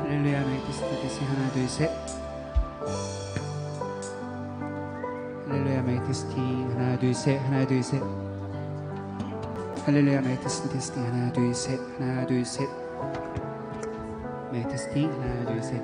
할렐루야 메이티스트 하나 둘 셋. 할렐루야 메이티스팅 하나 둘 셋. 하나 둘 셋. 할렐루야 메이티스팅 하나 둘 셋. 하나 둘 셋. 메이티스팅 하나 둘 셋.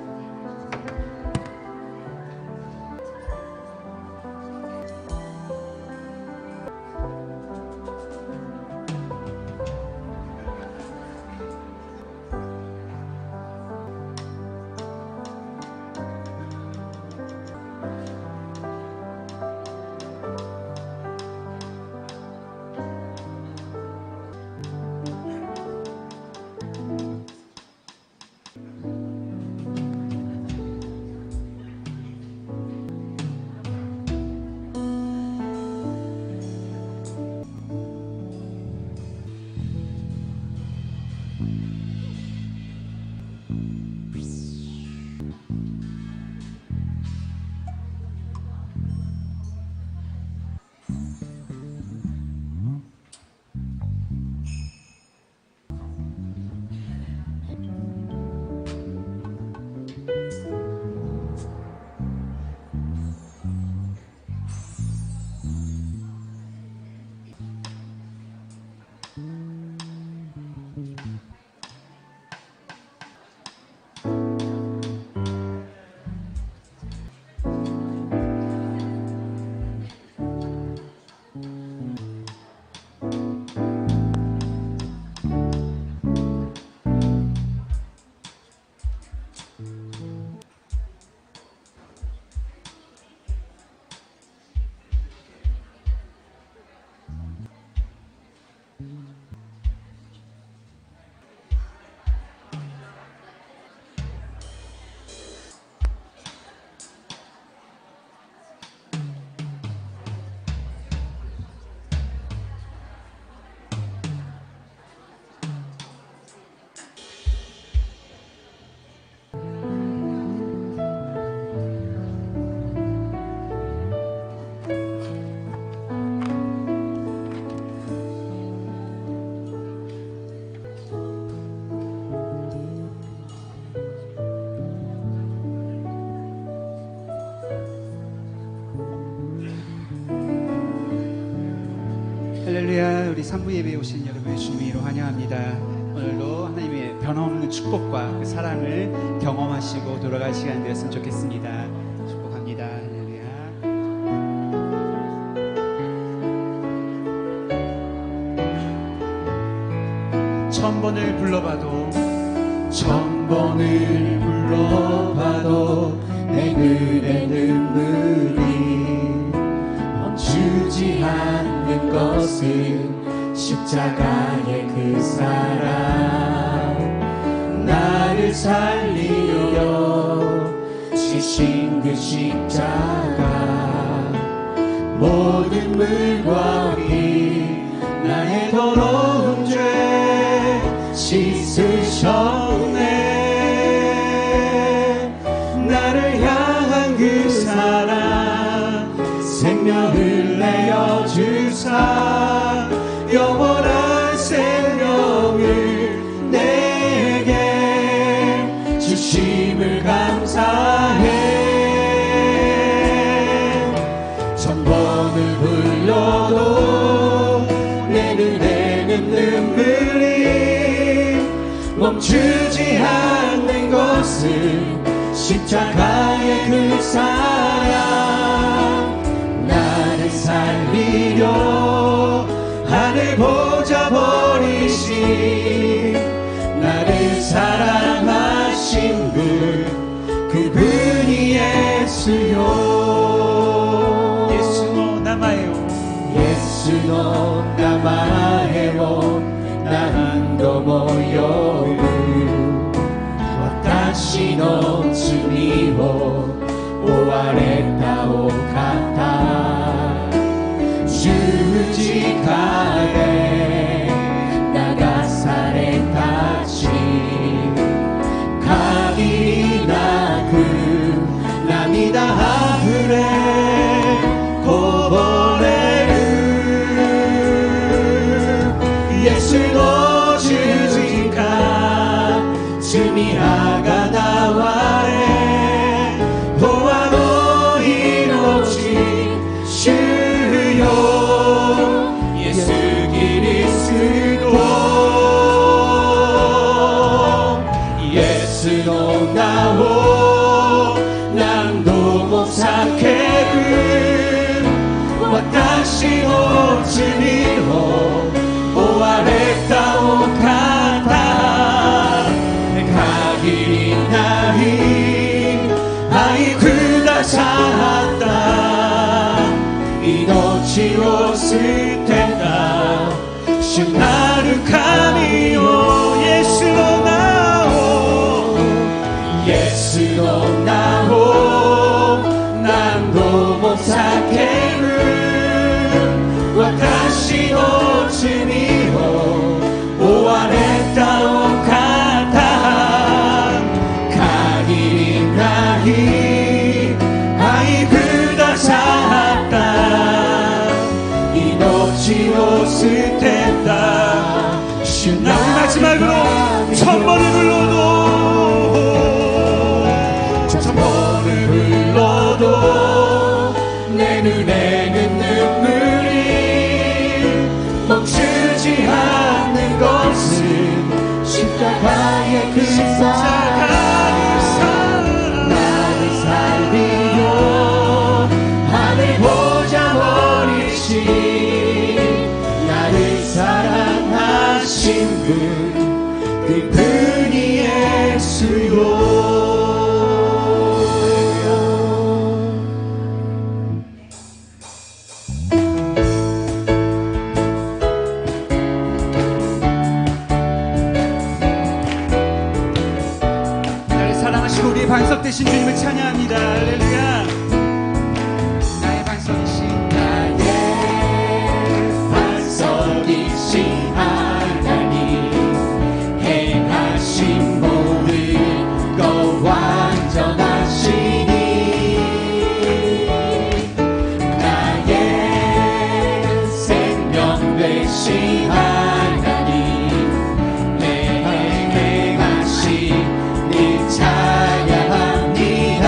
할렐루야. 우리 3부 예배에 오신 여러분의 주님으로 환영합니다. 오늘도 하나님의 변함없는 축복과 그 사랑을 경험하시고 돌아갈 시간 되었으면 좋겠습니다. 축복합니다. 할렐루야. 천번을 불러봐도 천번을 불러봐도 내 눈에 눈물이 멈추지 않는 것은 십자가의 그 사랑 나를 살리려 지신 그 십자가 모든 물과 피 나의 더러운 죄 씻으셨네. 나를 향한 그 사랑 생명을 내어 주사 영원한 생명을 내게 주심을 감사해. 천번을 불러도 내 눈에는 눈물이 멈추지 않는 것은 십자가의 그 사랑. 나를 살리려 하늘 보좌 버리신 나를 사랑하신 분 그분이 예수요. 예수노 나마에요. 예수노 나마에요. 난도 모여私の罪を追われたお方十字架で流された血限りなく涙あふれこぼれるイエスの十字架罪あがなわれ永遠の命主よイエスキリストイエスの名を何度も叫ぶ私の罪を追われたお方限りない愛くださった命を捨てた主なる神よイエスの名をイエスの名を何度も叫ぶ私の罪を追われたお方愛くださった命を捨てた主なる마지막으로 천번을 불러도 내 눈에는 눈물이 멈추지 않는 것은 십자가의 그 사랑 하늘 보좌 버리신 나를 사랑하신 분 그분이 예수요. 나를 사랑하시고 우리의 반석 되신 주님을 찬양합니다. 할렐루야. 나의 반석이신 하나님 행하신 모든 것 완전하시니 나의 생명 되신 하나님 행하신 니 찬양합니다.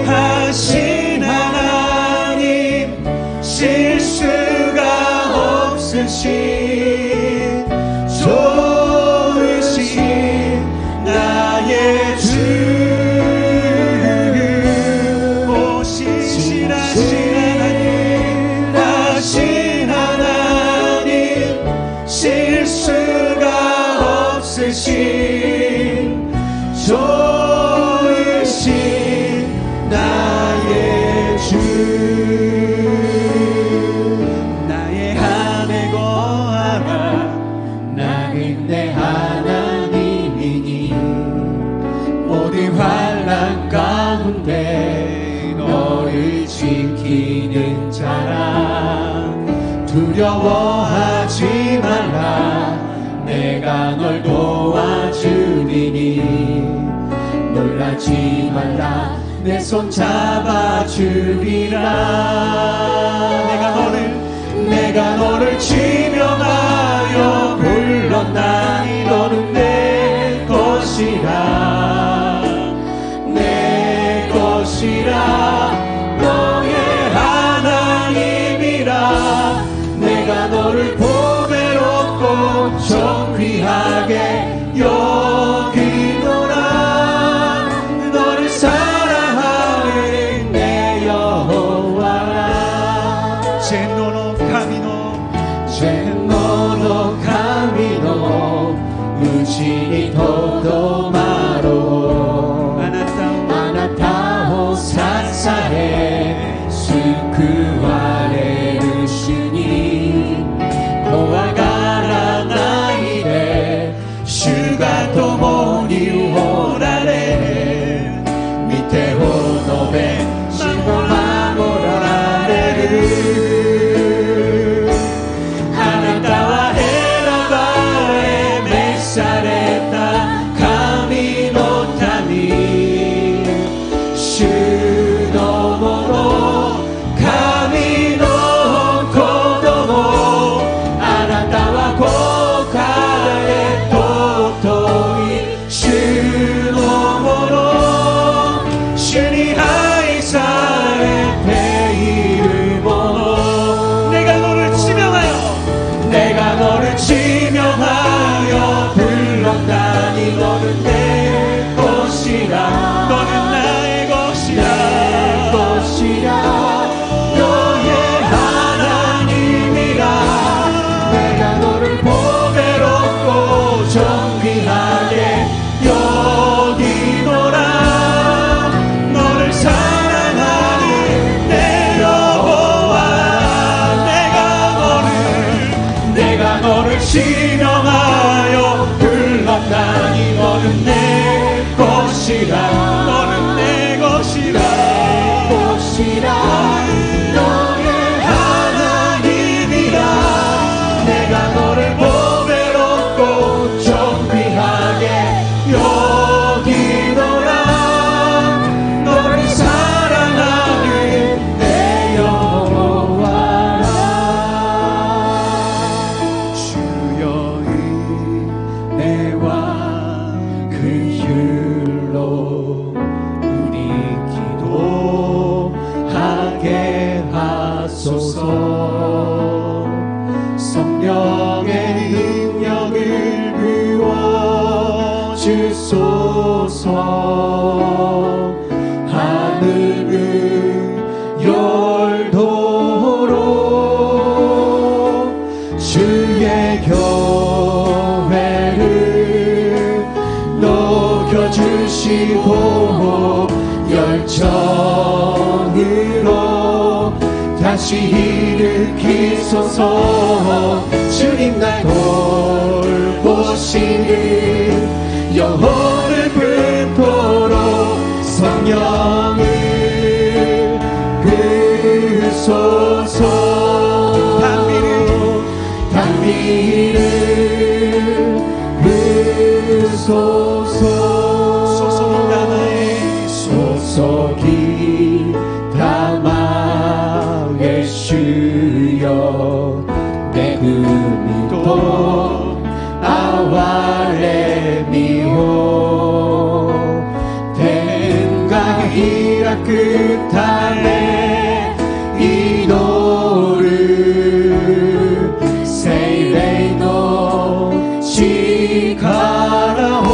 신실하신 하나님 실수가 없으신 좋으신 나의 주 오 신실하신 하나님 실수가 없으신 좋으신 나의 주 나의 한해 거하라 나는 내 하나님이니 모든 환난 가운데 너를 지키는 자라 두려워하지 말라 내가 널 도와주리니 놀라지 말라 내 손 잡아주리라 내가 너를 지명하여 불렀나니 너는 내 것이라 내 것이라 너의 하나님이라 내가 너를 보배롭고 존귀하게 여기노라 너를 사랑하는 내 여호와라 제노노 카미노 우지니 도도마로 아나타오 사사에 스쿠와레르 주니 도와가라 나이데 슈가 도모니 오라레 밑에 호노베 시고마모라레르 아나타와 헤라바에 메사레타 카미노타미 슈노모노 카미노 코도모 아나타와 고카레 토토이 슈노모노 슈니 하이사레 페이르모노 내가 너를 지명하여 불렀다니 너는 내 것이라 너는 나의 것이라 너의 하나님이라 내가 너를 보배롭고 존귀하게 여기노라 너를 사랑하는 내 여호와 내가 너를 지명하여 불렀다니 너는 내 것이라 너의 하나님이라 내가 너를 보배롭고 존귀하게 여기노라 너를 사랑하는 내 여호와라 주여의 내와 그 율로 우리 기도하게 하소서 성령의 능력을 부어 주소서 하늘을 열도록 주의 교회를 녹여주시고 열정으로 다시 일으키소서 주님 날 돌보시는 영혼을 분포로 성령을 부소서 단비를 부소서 소속이 다마의 주여 내 금이도 아와레미호 아이라 끝함에 이노를 세이레이노 시카라호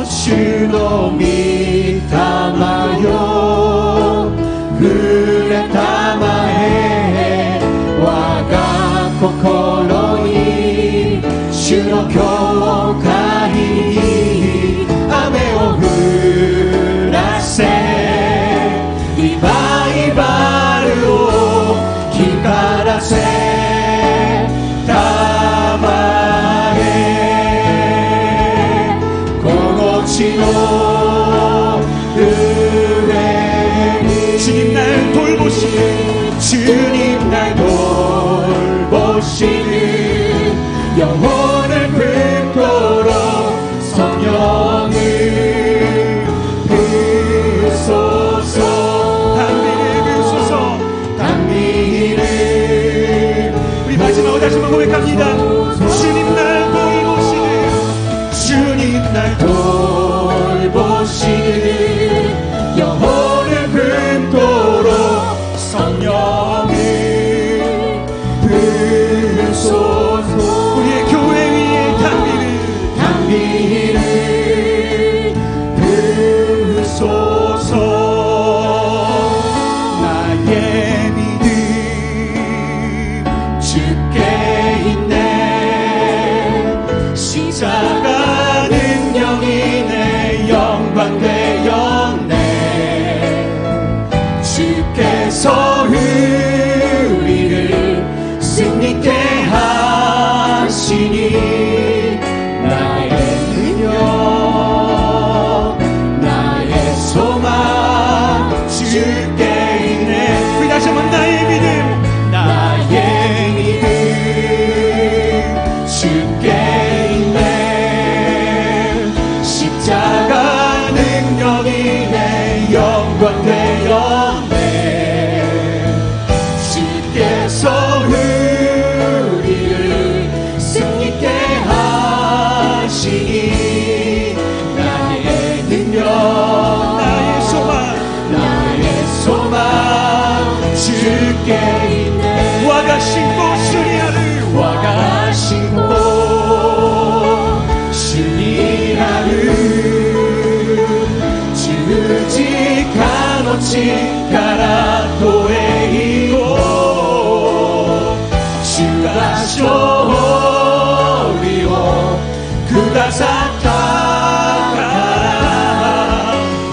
주노 미타마요 그레 타마에 와가 코코로이 주노 교카히 아메오 후라세 이바이바르오 기카라세 타마에 고노치노 으레니 주님 날 돌보시는 주님 날 돌보시는 영혼을 품도록 성령을 부소서 담비를 부소서 담비를 우리 마지막으로 다시 한번 고백합니다. 주님 날 돌보시는 주님 날 돌보시는 영혼을 품도록 성령을 부소서 우리의 교회 위에 담비를 부소서 나의 믿음 주께 있네 십자가 능력이 내 영광 되었네 주께서 우리를 승리케 하시니 나의 능력 나의 소망 주께 있네 우리 다시 한번 나의 믿음 주께 있네 십자가 능력이 내 영광 되었네 주께서 우리를 승리케 하시니 나의 능력 나의 소망 주께 있네 와가 신고 주리하를 와가 신고 주리하를 주지카노치 가라도에이고 주가 쇼리오 그다사타카라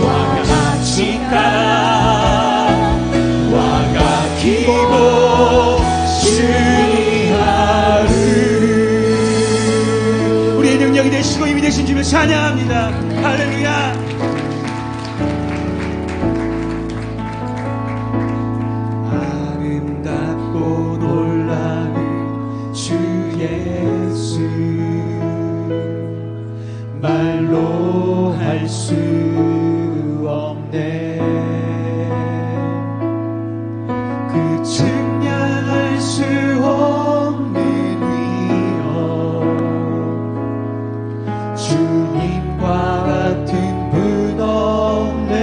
와가 치카라 와가 기보 주리하를 우리의 능력이 되시고 힘이 되신 주를 찬양합니다. 할렐루야. 아름답고 놀라운 주 예수 말로 할 수 없네 그 측량할 수 없는 위엄 주님과 같은 분 없네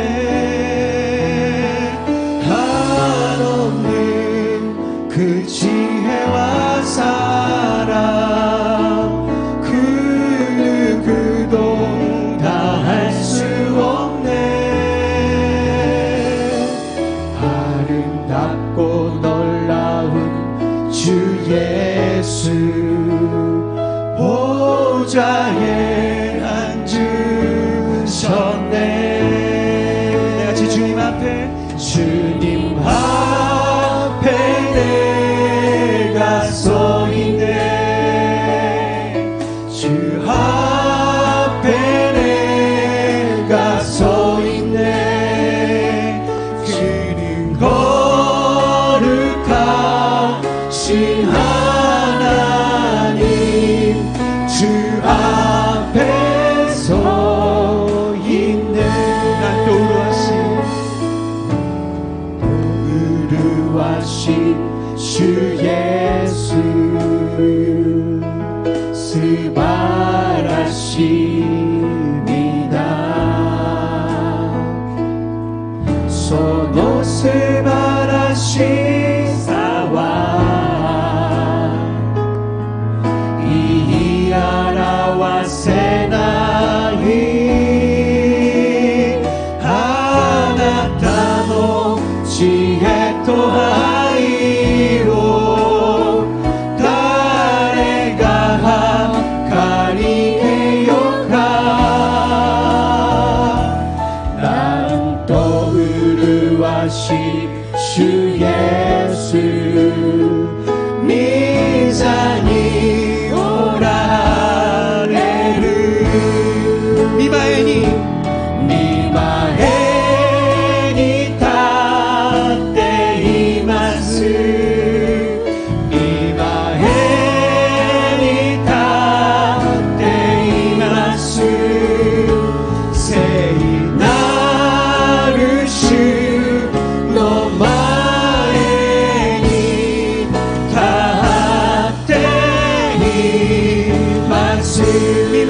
한없는 그 지혜와 사랑 그 누구도 다 할 수 없네 아름답고 놀라운 주 예수 보좌에 앉으셨네 내가 주님 앞에 내가 서있네 주 앞에 내가 서있네 그는 거룩하신 하나님 주 앞에 서있네 난 의루하신 주 예수 스바라십니다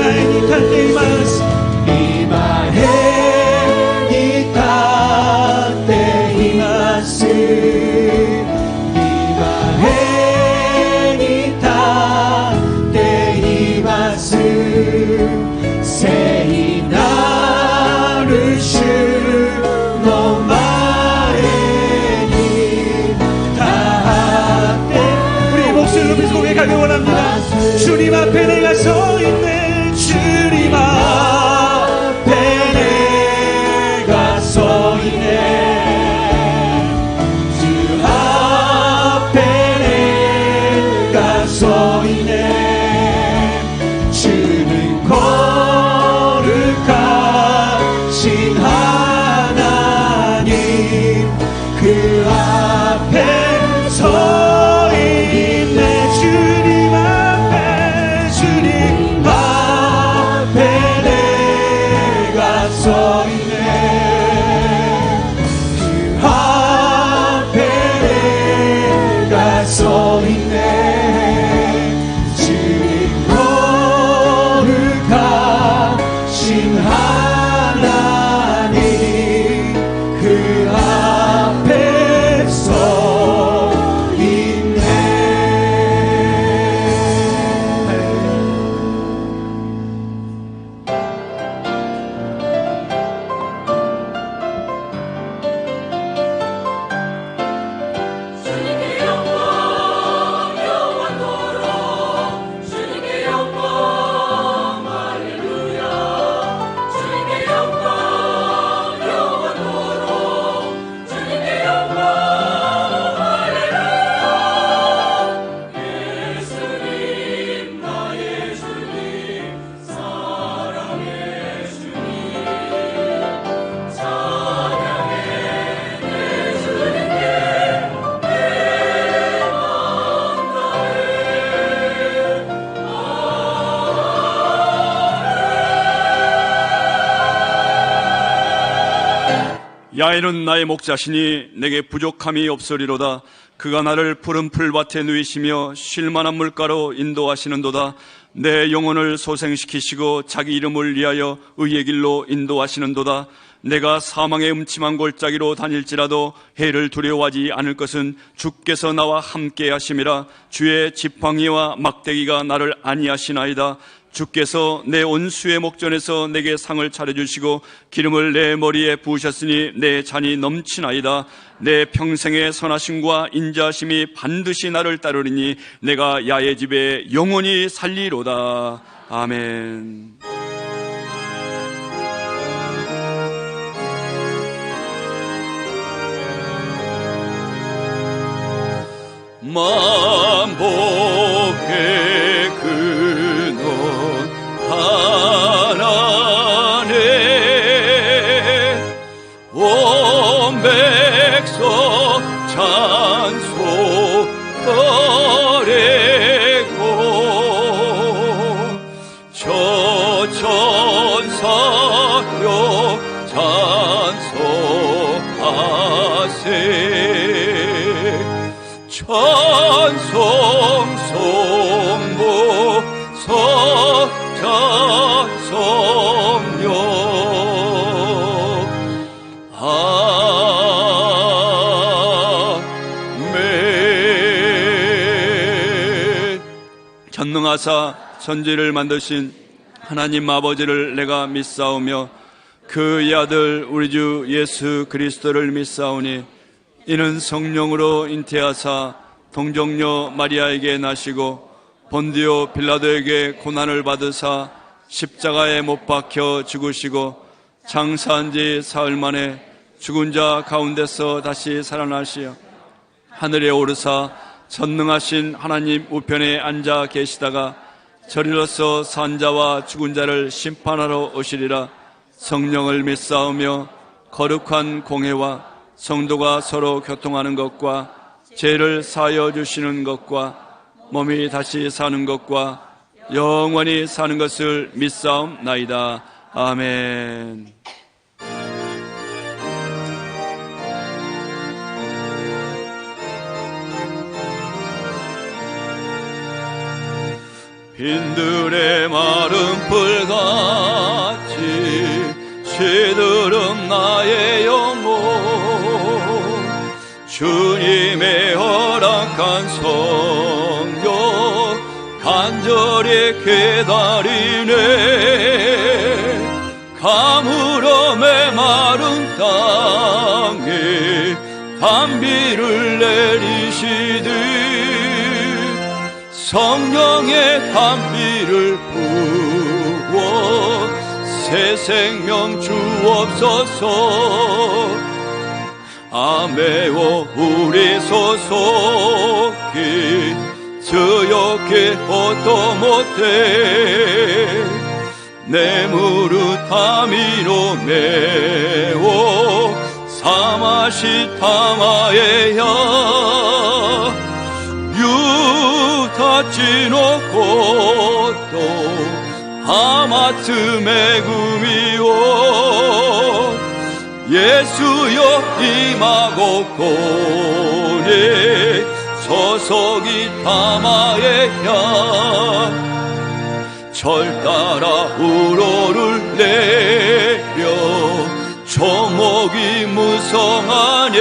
이마에 니타 데이마스 이마에 니타 데이마스 이마에 니타 데이마스 세이 나를 주노 마에니 다하테 우리 목소리 높이서 고백하기 원합니다. 주님 앞에 내가 서 있네. 주님 앞에 내가 서 있네. 주 앞에 내가 서 있네. 주는 거룩하신 하나님 그 앞에 서 있네. 주님 앞에 주님 앞에 내가 서 있네. 그 앞에 내가 서 있네. 주님 거룩하신 하나님 그 앞에 서 있네. 주님께 영광 영원토록 주님께 영광 할렐루야 주님께 영광 영원토록 주님께 영광 할렐루야 예수님 나의 주님 사랑의 주님 찬양의 내 주님께 야훼는 나의 목자시니 내게 부족함이 없으리로다. 그가 나를 푸른 풀밭에 누이시며 쉴만한 물가로 인도하시는도다. 내 영혼을 소생시키시고 자기 이름을 위하여 의의 길로 인도하시는도다. 내가 사망의 음침한 골짜기로 다닐지라도 해를 두려워하지 않을 것은 주께서 나와 함께 하심이라. 주의 지팡이와 막대기가 나를 안위하시나이다. 주께서 내 온수의 목전에서 내게 상을 차려주시고 기름을 내 머리에 부으셨으니 내 잔이 넘치나이다. 내 평생의 선하심과 인자하심이 반드시 나를 따르리니 내가 야의 집에 영원히 살리로다. 아멘. 만복의 근원 하나네 온 백성 찬송 거래고 저 천사여 찬송하세 찬송 성모 석자 성령 아멘. 전능하사 천지를 만드신 하나님 아버지를 내가 믿사오며 그의 아들 우리 주 예수 그리스도를 믿사오니 이는 성령으로 잉태하사 동정녀 마리아에게 나시고 본디오 빌라도에게 고난을 받으사 십자가에 못 박혀 죽으시고 장사한 지 사흘 만에 죽은 자 가운데서 다시 살아나시어 하늘에 오르사 전능하신 하나님 우편에 앉아 계시다가 저리로서 산 자와 죽은 자를 심판하러 오시리라. 성령을 믿사오며 거룩한 공회와 성도가 서로 교통하는 것과 죄를 사하여 주시는 것과 몸이 다시 사는 것과 영원히 사는 것을 믿사옵나이다. 아멘. 빈들의 마른 풀같이 시들은 나의 영혼 주님의 허락한 성령 간절히 기다리네 가물어 메마른 땅에 단비를 내리시듯 성령의 단비를 부어 새 생명 주옵소서 아메오 우리 소속이 저역히 어도 못해 내 무릇 다미로 메워 사마시 타마에야 유타치노 고또 하마트 메구미오 예수여 임하고 고니 소속이 타마에야 절 따라 우로를 내려 조목이 무성하네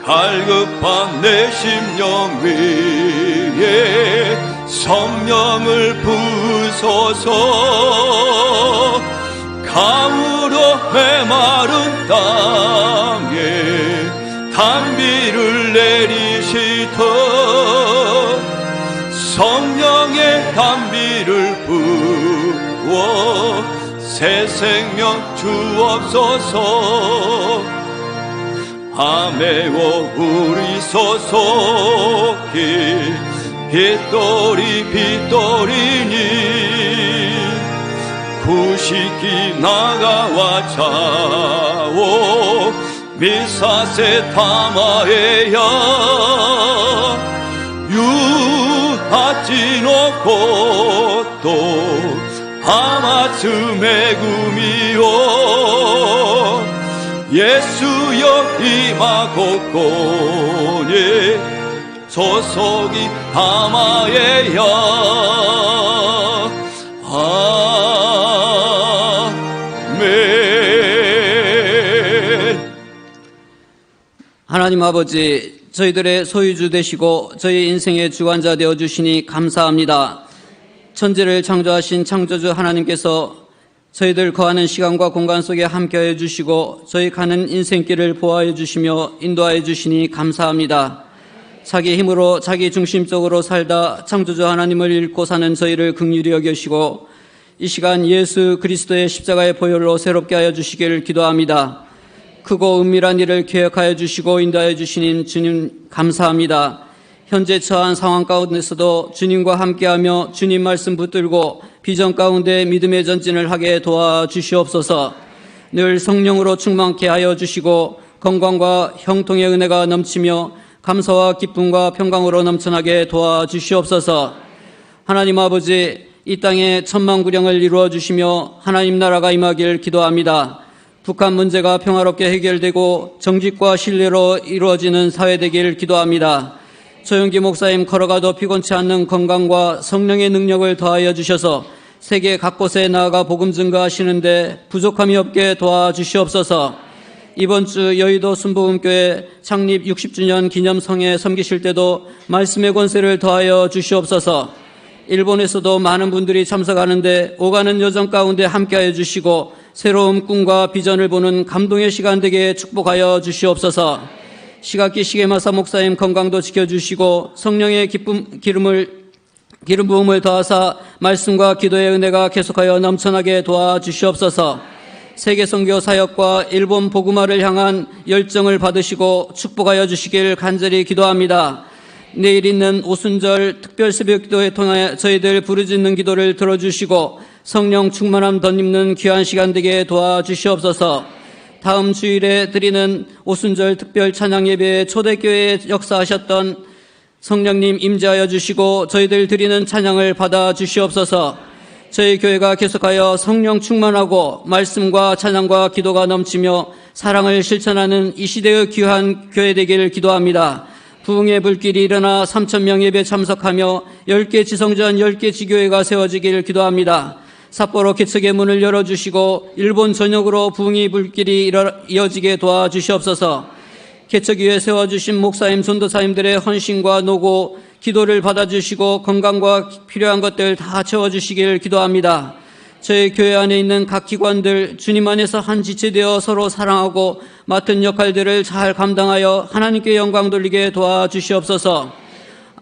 갈급한 내 심령 위에 성령을 부소서 가물어 메마른 땅에 단비를 내리시듯 성령의 단비를 부어 새 생명 주옵소서 아메오 우리 소속이 빗돌이 빗돌이니 구식이 나가와 자오 미사세 타마에야 유하지노 고또 하마츠 메구미오 예수여 임하고 고니 소속이 하마에야 아멘. 하나님 아버지, 저희들의 소유주 되시고 저희 인생의 주관자 되어주시니 감사합니다. 천지를 창조하신 창조주 하나님께서 저희들 거하는 시간과 공간 속에 함께해 주시고 저희 가는 인생길을 보호해 주시며 인도하여 주시니 감사합니다. 자기 힘으로 자기 중심적으로 살다 창조주 하나님을 잃고 사는 저희를 긍휼히 여기시고 이 시간 예수 그리스도의 십자가의 보혈로 새롭게 하여 주시기를 기도합니다. 크고 은밀한 일을 기억하여 주시고 인도하여 주시는 주님 감사합니다. 현재 처한 상황 가운데서도 주님과 함께하며 주님 말씀 붙들고 비전 가운데 믿음의 전진을 하게 도와주시옵소서. 늘 성령으로 충만케 하여 주시고 건강과 형통의 은혜가 넘치며 감사와 기쁨과 평강으로 넘쳐나게 도와주시옵소서. 하나님 아버지, 이 땅에 천만구령을 이루어 주시며 하나님 나라가 임하길 기도합니다. 북한 문제가 평화롭게 해결되고 정직과 신뢰로 이루어지는 사회 되길 기도합니다. 조영기 목사님 걸어가도 피곤치 않는 건강과 성령의 능력을 더하여 주셔서 세계 각곳에 나아가 복음 증거하시는데 부족함이 없게 도와주시옵소서. 이번 주 여의도 순복음교회 창립 60주년 기념성에 섬기실 때도 말씀의 권세를 더하여 주시옵소서. 일본에서도 많은 분들이 참석하는데 오가는 여정 가운데 함께하여 주시고 새로운 꿈과 비전을 보는 감동의 시간 되게 축복하여 주시옵소서. 시각기 시게마사 목사님 건강도 지켜주시고 성령의 기름 부음을 더하사 말씀과 기도의 은혜가 계속하여 넘쳐나게 도와주시옵소서. 세계 선교 사역과 일본 복음화를 향한 열정을 받으시고 축복하여 주시길 간절히 기도합니다. 내일 있는 오순절 특별 새벽기도에 통해 저희들 부르짖는 기도를 들어주시고 성령 충만함 덧입는 귀한 시간 되게 도와주시옵소서. 다음 주일에 드리는 오순절 특별 찬양 예배에 초대교회에 역사하셨던 성령님 임재하여 주시고 저희들 드리는 찬양을 받아 주시옵소서. 저희 교회가 계속하여 성령 충만하고 말씀과 찬양과 기도가 넘치며 사랑을 실천하는 이 시대의 귀한 교회 되기를 기도합니다. 부흥의 불길이 일어나 3,000명 예배 참석하며 10개 지성전 10개 지교회가 세워지기를 기도합니다. 삿포로 개척의 문을 열어주시고 일본 전역으로 부흥의 불길이 이어지게 도와주시옵소서. 개척위에 세워주신 목사님, 전도사님들의 헌신과 노고, 기도를 받아주시고 건강과 필요한 것들 다 채워주시길 기도합니다. 저희 교회 안에 있는 각 기관들 주님 안에서 한 지체되어 서로 사랑하고 맡은 역할들을 잘 감당하여 하나님께 영광 돌리게 도와주시옵소서.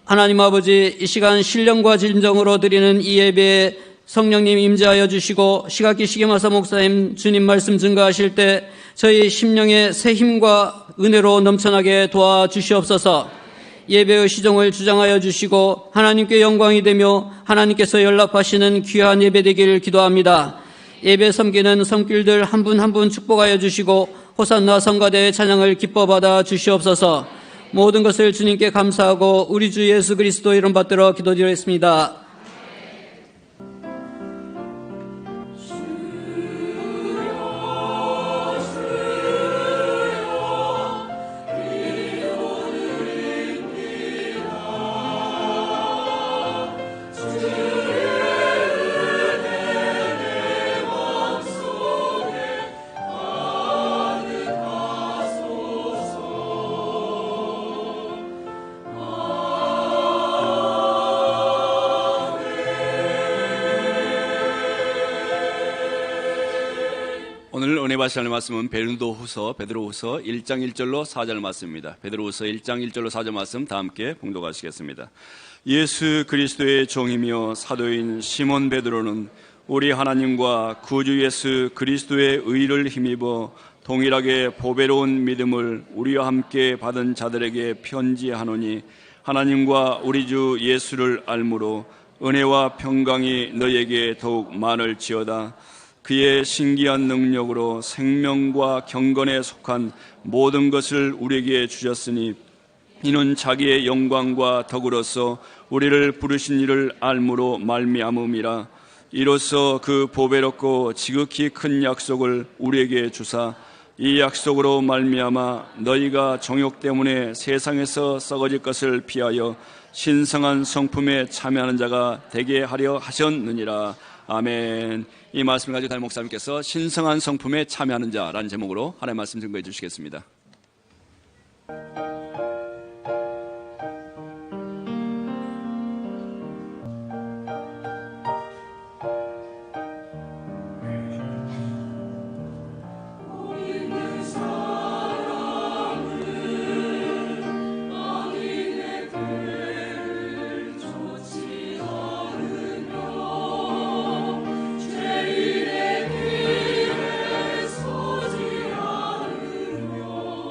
하나님 아버지, 이 시간 신령과 진정으로 드리는 이 예배에 성령님 임재하여 주시고 시각기 시계마사 목사님 주님 말씀 증거하실 때 저희 심령의 새 힘과 은혜로 넘쳐나게 도와주시옵소서. 예배의 시종을 주장하여 주시고 하나님께 영광이 되며 하나님께서 연락하시는 귀한 예배 되기를 기도합니다. 예배 섬기는 성길들 한 분 한 분 축복하여 주시고 호산나 성가대의 찬양을 기뻐 받아 주시옵소서. 모든 것을 주님께 감사하고 우리 주 예수 그리스도 이름 받들어 기도드리겠습니다. 오늘 은혜 받으실 말씀은 베드로후서 1장 1절로 4절 말씀입니다. 베드로후서 1장 1절로 4절 말씀 다 함께 봉독하시겠습니다. 예수 그리스도의 종이며 사도인 시몬 베드로는 우리 하나님과 구주 예수 그리스도의 의를 힘입어 동일하게 보배로운 믿음을 우리와 함께 받은 자들에게 편지하노니 하나님과 우리 주 예수를 알므로 은혜와 평강이 너희에게 더욱 많을지어다. 그의 신기한 능력으로 생명과 경건에 속한 모든 것을 우리에게 주셨으니 이는 자기의 영광과 덕으로서 우리를 부르신 이를 알므로 말미암음이라. 이로써 그 보배롭고 지극히 큰 약속을 우리에게 주사 이 약속으로 말미암아 너희가 정욕 때문에 세상에서 썩어질 것을 피하여 신성한 성품에 참여하는 자가 되게 하려 하셨느니라. 아멘. 이 말씀을 가지고 담임 목사님께서 신성한 성품에 참여하는 자라는 제목으로 하나님의 말씀 증거해 주시겠습니다. 소지 않으며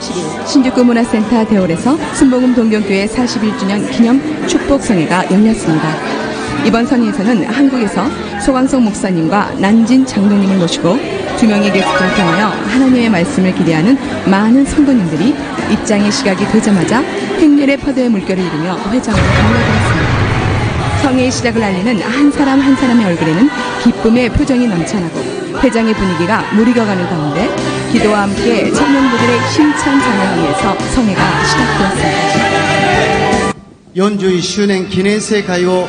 30일 신주구 문화센터 대홀에서 순복음 동경교회 41주년 기념 축복성회가 열렸습니다. 이번 성회에서는 한국에서 소광석 목사님과 난진 장로님을 모시고 2명의 게스트를 통하여 하나님의 말씀을 기대하는 많은 성도님들이 입장의 시각이 되자마자 행렬의 포도의 물결을 이루며 회장으로 달려들었습니다. 성회의 시작을 알리는 한 사람 한 사람의 얼굴에는 기쁨의 표정이 넘쳐나고 회장의 분위기가 무르익어가는 가운데 기도와 함께 청년부들의 힘찬 찬양에 의해서 성회가 시작되었습니다. 41周年記念聖会を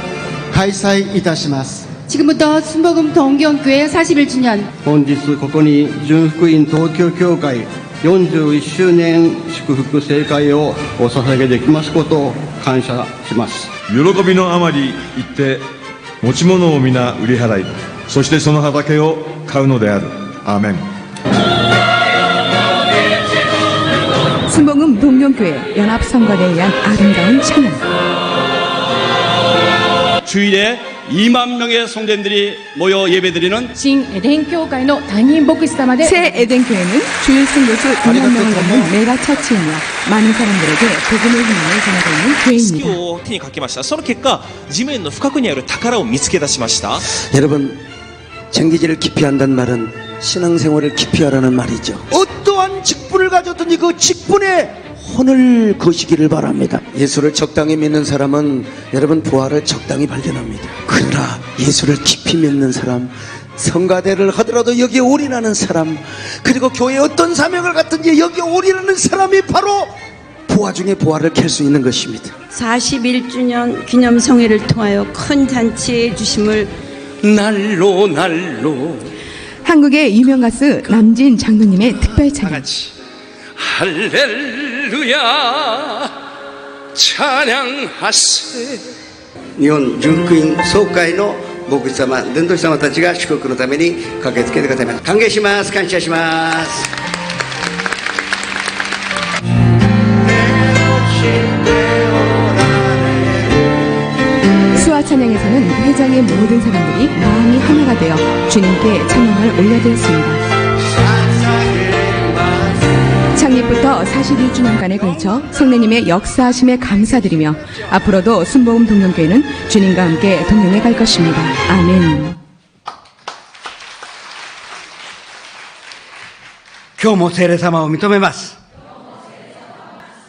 開催いたします。 지금부터 순복음 동경교회 41주년 本日ここに純福音東京教会41周年祝福聖会をお捧げできますことを感謝します。喜びのあまり行って持ち物を皆売り払い、そしてその畑を買うのである。アーメン。 순복음 동경교회 연합성가대에 의한 아름다운 찬양. 주일에 2만 명의 성도님들이 모여 예배드리는 新エデン教会の担任牧師様で 새 에덴교회는 주일 승교수 2만 명을 갖는 메가 처치이며 많은 사람들에게 복음의 희망을 전하고 있는 月 교회입니다. を手にかけました。その結果、地面の深くにある宝を見つけ出しました。 여러분, 정기제를 깊이 한다는 말은 신앙생활을 깊이 하라는 말이죠. 어떠한 직분을 가졌든지 그 직분에 혼을 거시기를 바랍니다. 예수를 적당히 믿는 사람은 여러분 부활을 적당히 발견합니다. 그러나 예수를 깊이 믿는 사람, 성가대를 하더라도 여기에 올인하는 사람, 그리고 교회에 어떤 사명을 갖든지 여기에 올인하는 사람이 바로 부활 중에 부활을 캘 수 있는 것입니다. 41주년 기념성회를 통하여 큰 잔치해 주심을 날로 날로 한국의 유명 가수 남진 장로님의 특별 찬양. 할렐루야 찬양하세. 日本純福音総会の牧師様、伝道師様たちが祝福のために駆けつけてくださいます。歓迎します。感謝します。 수화 찬양에서는 회장의 모든 사람들이 마음이 하나가 되어 주님께 찬양을 올려드렸습니다. 창립부터 41주년간에 걸쳐 성례님의 역사하심에 감사드리며 앞으로도 순복음 동경교회는 주님과 함께 동행해 갈 것입니다. 아멘. 今日も聖霊様を認めます。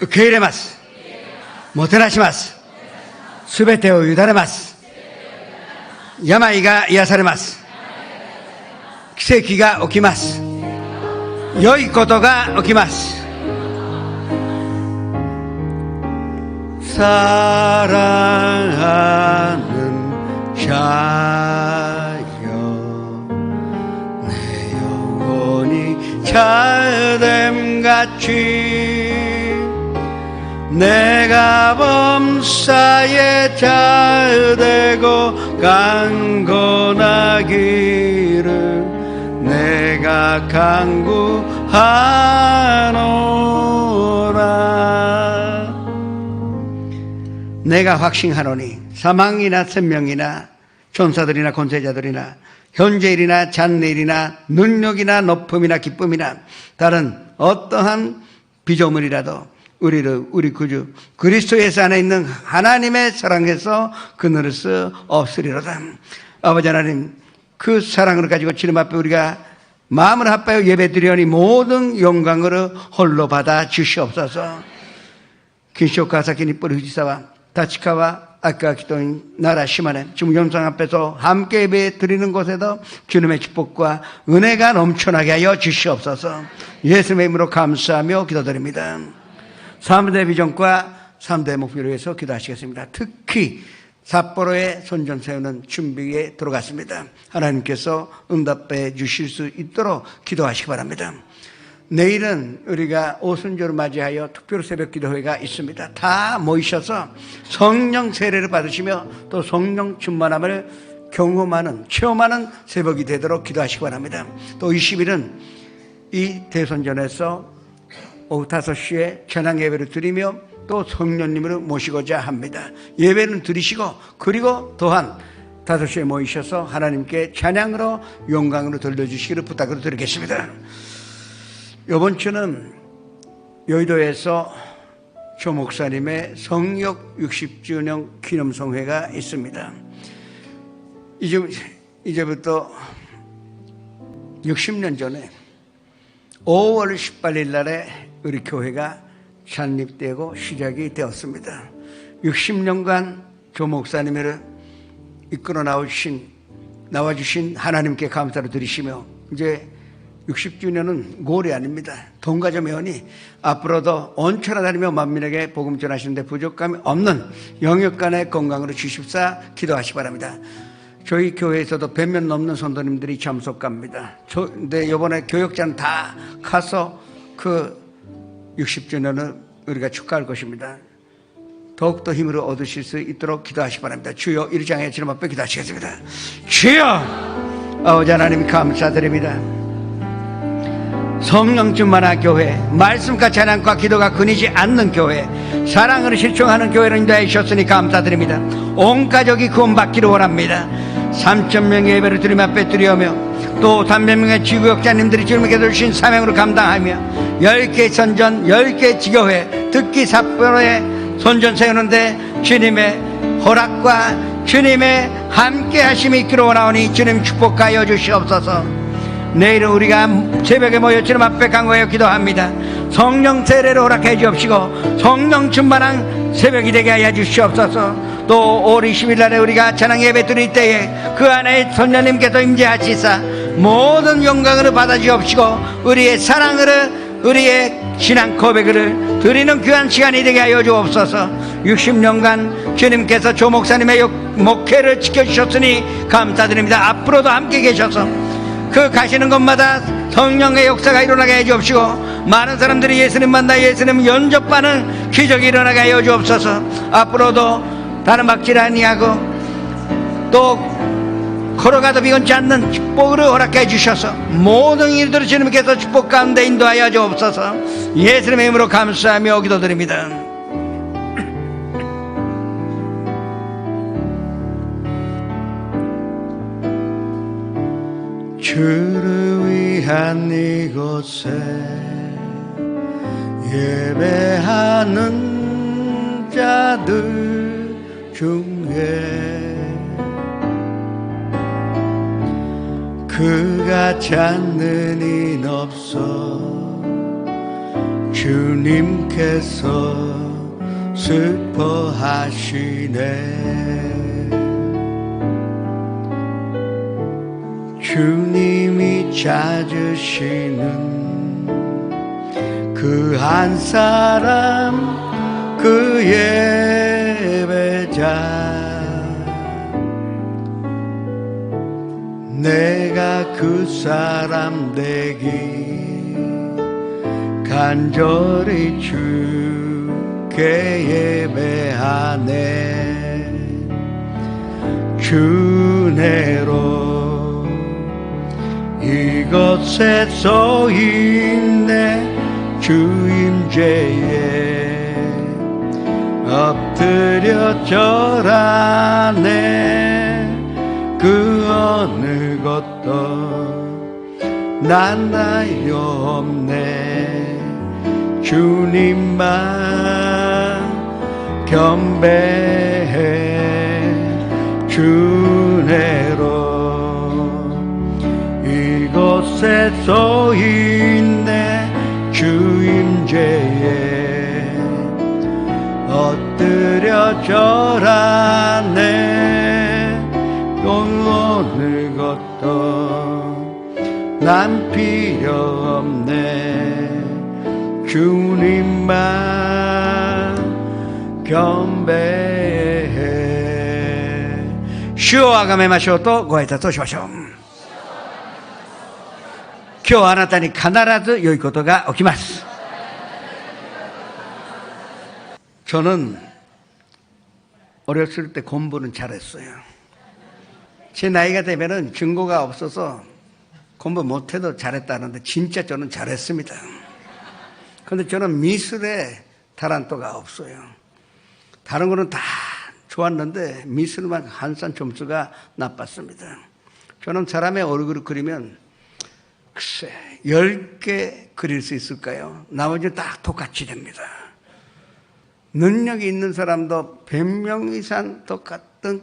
受け入れます。もてなします。すべてを委ねます。病が癒されます。奇跡が起きます。良いことが起きます。 사랑하는 자여 내 영혼이 잘됨같이 내가 범사에 잘되고 강건하기를 내가 간구하노라. 내가 확신하노니 사망이나 생명이나 천사들이나 권세자들이나 현재일이나 장래일이나 능력이나 높음이나 기쁨이나 다른 어떠한 피조물이라도 우리를 우리 구주 그리스도 예수 안에 있는 하나님의 사랑에서 그늘을 수 없으리로다. 아버지 하나님, 그 사랑을 가지고 주님 앞에 우리가 마음을 합하여 예배드리오니 모든 영광으로 홀로 받아 주시옵소서. 긴쇼카사키니 뿌리 후지사와 다치카와 아까 기도인 나라 시마네 지금 영상 앞에서 함께 예배 드리는 곳에도 주님의 축복과 은혜가 넘쳐나게 하여 주시옵소서. 예수님의 이름으로 감사하며 기도드립니다. 3대 비전과 3대 목표를 위해서 기도하시겠습니다. 특히 삿포로에 손전 세우는 준비에 들어갔습니다. 하나님께서 응답해 주실 수 있도록 기도하시기 바랍니다. 내일은 우리가 오순절을 맞이하여 특별 새벽 기도회가 있습니다. 다 모이셔서 성령 세례를 받으시며 또 성령 충만함을 경험하는, 체험하는 새벽이 되도록 기도하시기 바랍니다. 또 20일은 이 대선전에서 오후 5시에 찬양 예배를 드리며 또 성령님을 모시고자 합니다. 예배는 드리시고 그리고 또한 5시에 모이셔서 하나님께 찬양으로 영광으로 돌려주시기를 부탁을 드리겠습니다. 이번 주는 여의도에서 조 목사님의 성역 60주년 기념송회가 있습니다. 이제부터 60년 전에 5월 18일 날에 우리 교회가 창립되고 시작이 되었습니다. 60년간 조 목사님을 이끌어 나와주신 하나님께 감사를 드리시며, 이제 60주년은 고래 아닙니다. 동가족 회원이 앞으로도 온천을 다니며 만민에게 복음 전하시는데 부족함이 없는 영역간의 건강으로 주십사 기도하시 바랍니다. 저희 교회에서도 100명 넘는 성도님들이 참석합니다. 근데 이번에 교역자는 다 가서 그 60주년을 우리가 축하할 것입니다. 더욱더 힘을 얻으실 수 있도록 기도하시 바랍니다. 주여, 이르지 않게 주님 앞에 기도하시겠습니다. 주여, 아버지 하나님 감사드립니다. 성령 충만한 교회, 말씀과 찬양과 기도가 끊이지 않는 교회, 사랑으로 실종하는 교회를 인도해 주셨으니 감사드립니다. 온 가족이 구원받기를 원합니다. 3,000명의 예배를 주님 앞에 드리며, 또 300명의 지구역자님들이 주님께서 주신 사명으로 감당하며 10개 선전, 10개 지교회, 특히 삿포로에 선전 세우는데 주님의 허락과 주님의 함께 하심이 있기를 원하오니 주님 축복하여 주시옵소서. 내일은 우리가 새벽에 모여 주님 앞에 간구하여 기도합니다. 성령 세례를 허락해 주옵시고 성령 충만한 새벽이 되게 하여 주시옵소서. 또 5월 20일 날에 우리가 찬양 예배 드릴 때에 그 안에 선녀님께서 임재하시사 모든 영광을 받아 주옵시고 우리의 사랑을, 우리의 신앙 고백을 드리는 귀한 시간이 되게 하여 주옵소서. 60년간 주님께서 조 목사님의 목회를 지켜주셨으니 감사드립니다. 앞으로도 함께 계셔서 그 가시는 곳마다 성령의 역사가 일어나게 해 주옵시고 많은 사람들이 예수님 만나 예수님 영접하는 기적이 일어나게 하여 주옵소서. 앞으로도 다른 막질 아니하고 또 걸어가도 비건치 않는 축복을 허락해 주셔서 모든 일들을 주님께서 축복 가운데 인도하여 주옵소서. 예수님의 이름으로 감사하며 기도드립니다. 주를 위한 이곳에 예배하는 자들 중에 그가 찾는 인 없어 주님께서 슬퍼하시네. 주님이 찾으시는 그 한 사람, 그 예배자, 내가 그 사람 되기 간절히 주께 예배하네. 주내로 이곳에 서 있네. 주임제에 엎드려 절하네. 그 어느 것도 난 나이없네. 주님만 경배해. 주내로 이곳에 서 있네. 주임제에 엎드려 절하네. 또 어느 것도 난 필요 없네. 주님만 경배해. 주와 가메 마시오또 고에타또 시마쇼. 今日あなたに必ず良いことが起きます。 저는 어렸을 때 공부는 잘했어요. 제 나이가 되면은 증거가 없어서 공부 못해도 잘했다는데 진짜 저는 잘했습니다. 그런데 저는 미술에 달란트가 없어요. 다른 거는 다 좋았는데 미술만 한산 점수가 나빴습니다. 저는 사람의 얼굴을 그리면 글쎄 10개 그릴 수 있을까요? 나머지는 다 똑같이 됩니다. 능력이 있는 사람도 100명 이상 똑같은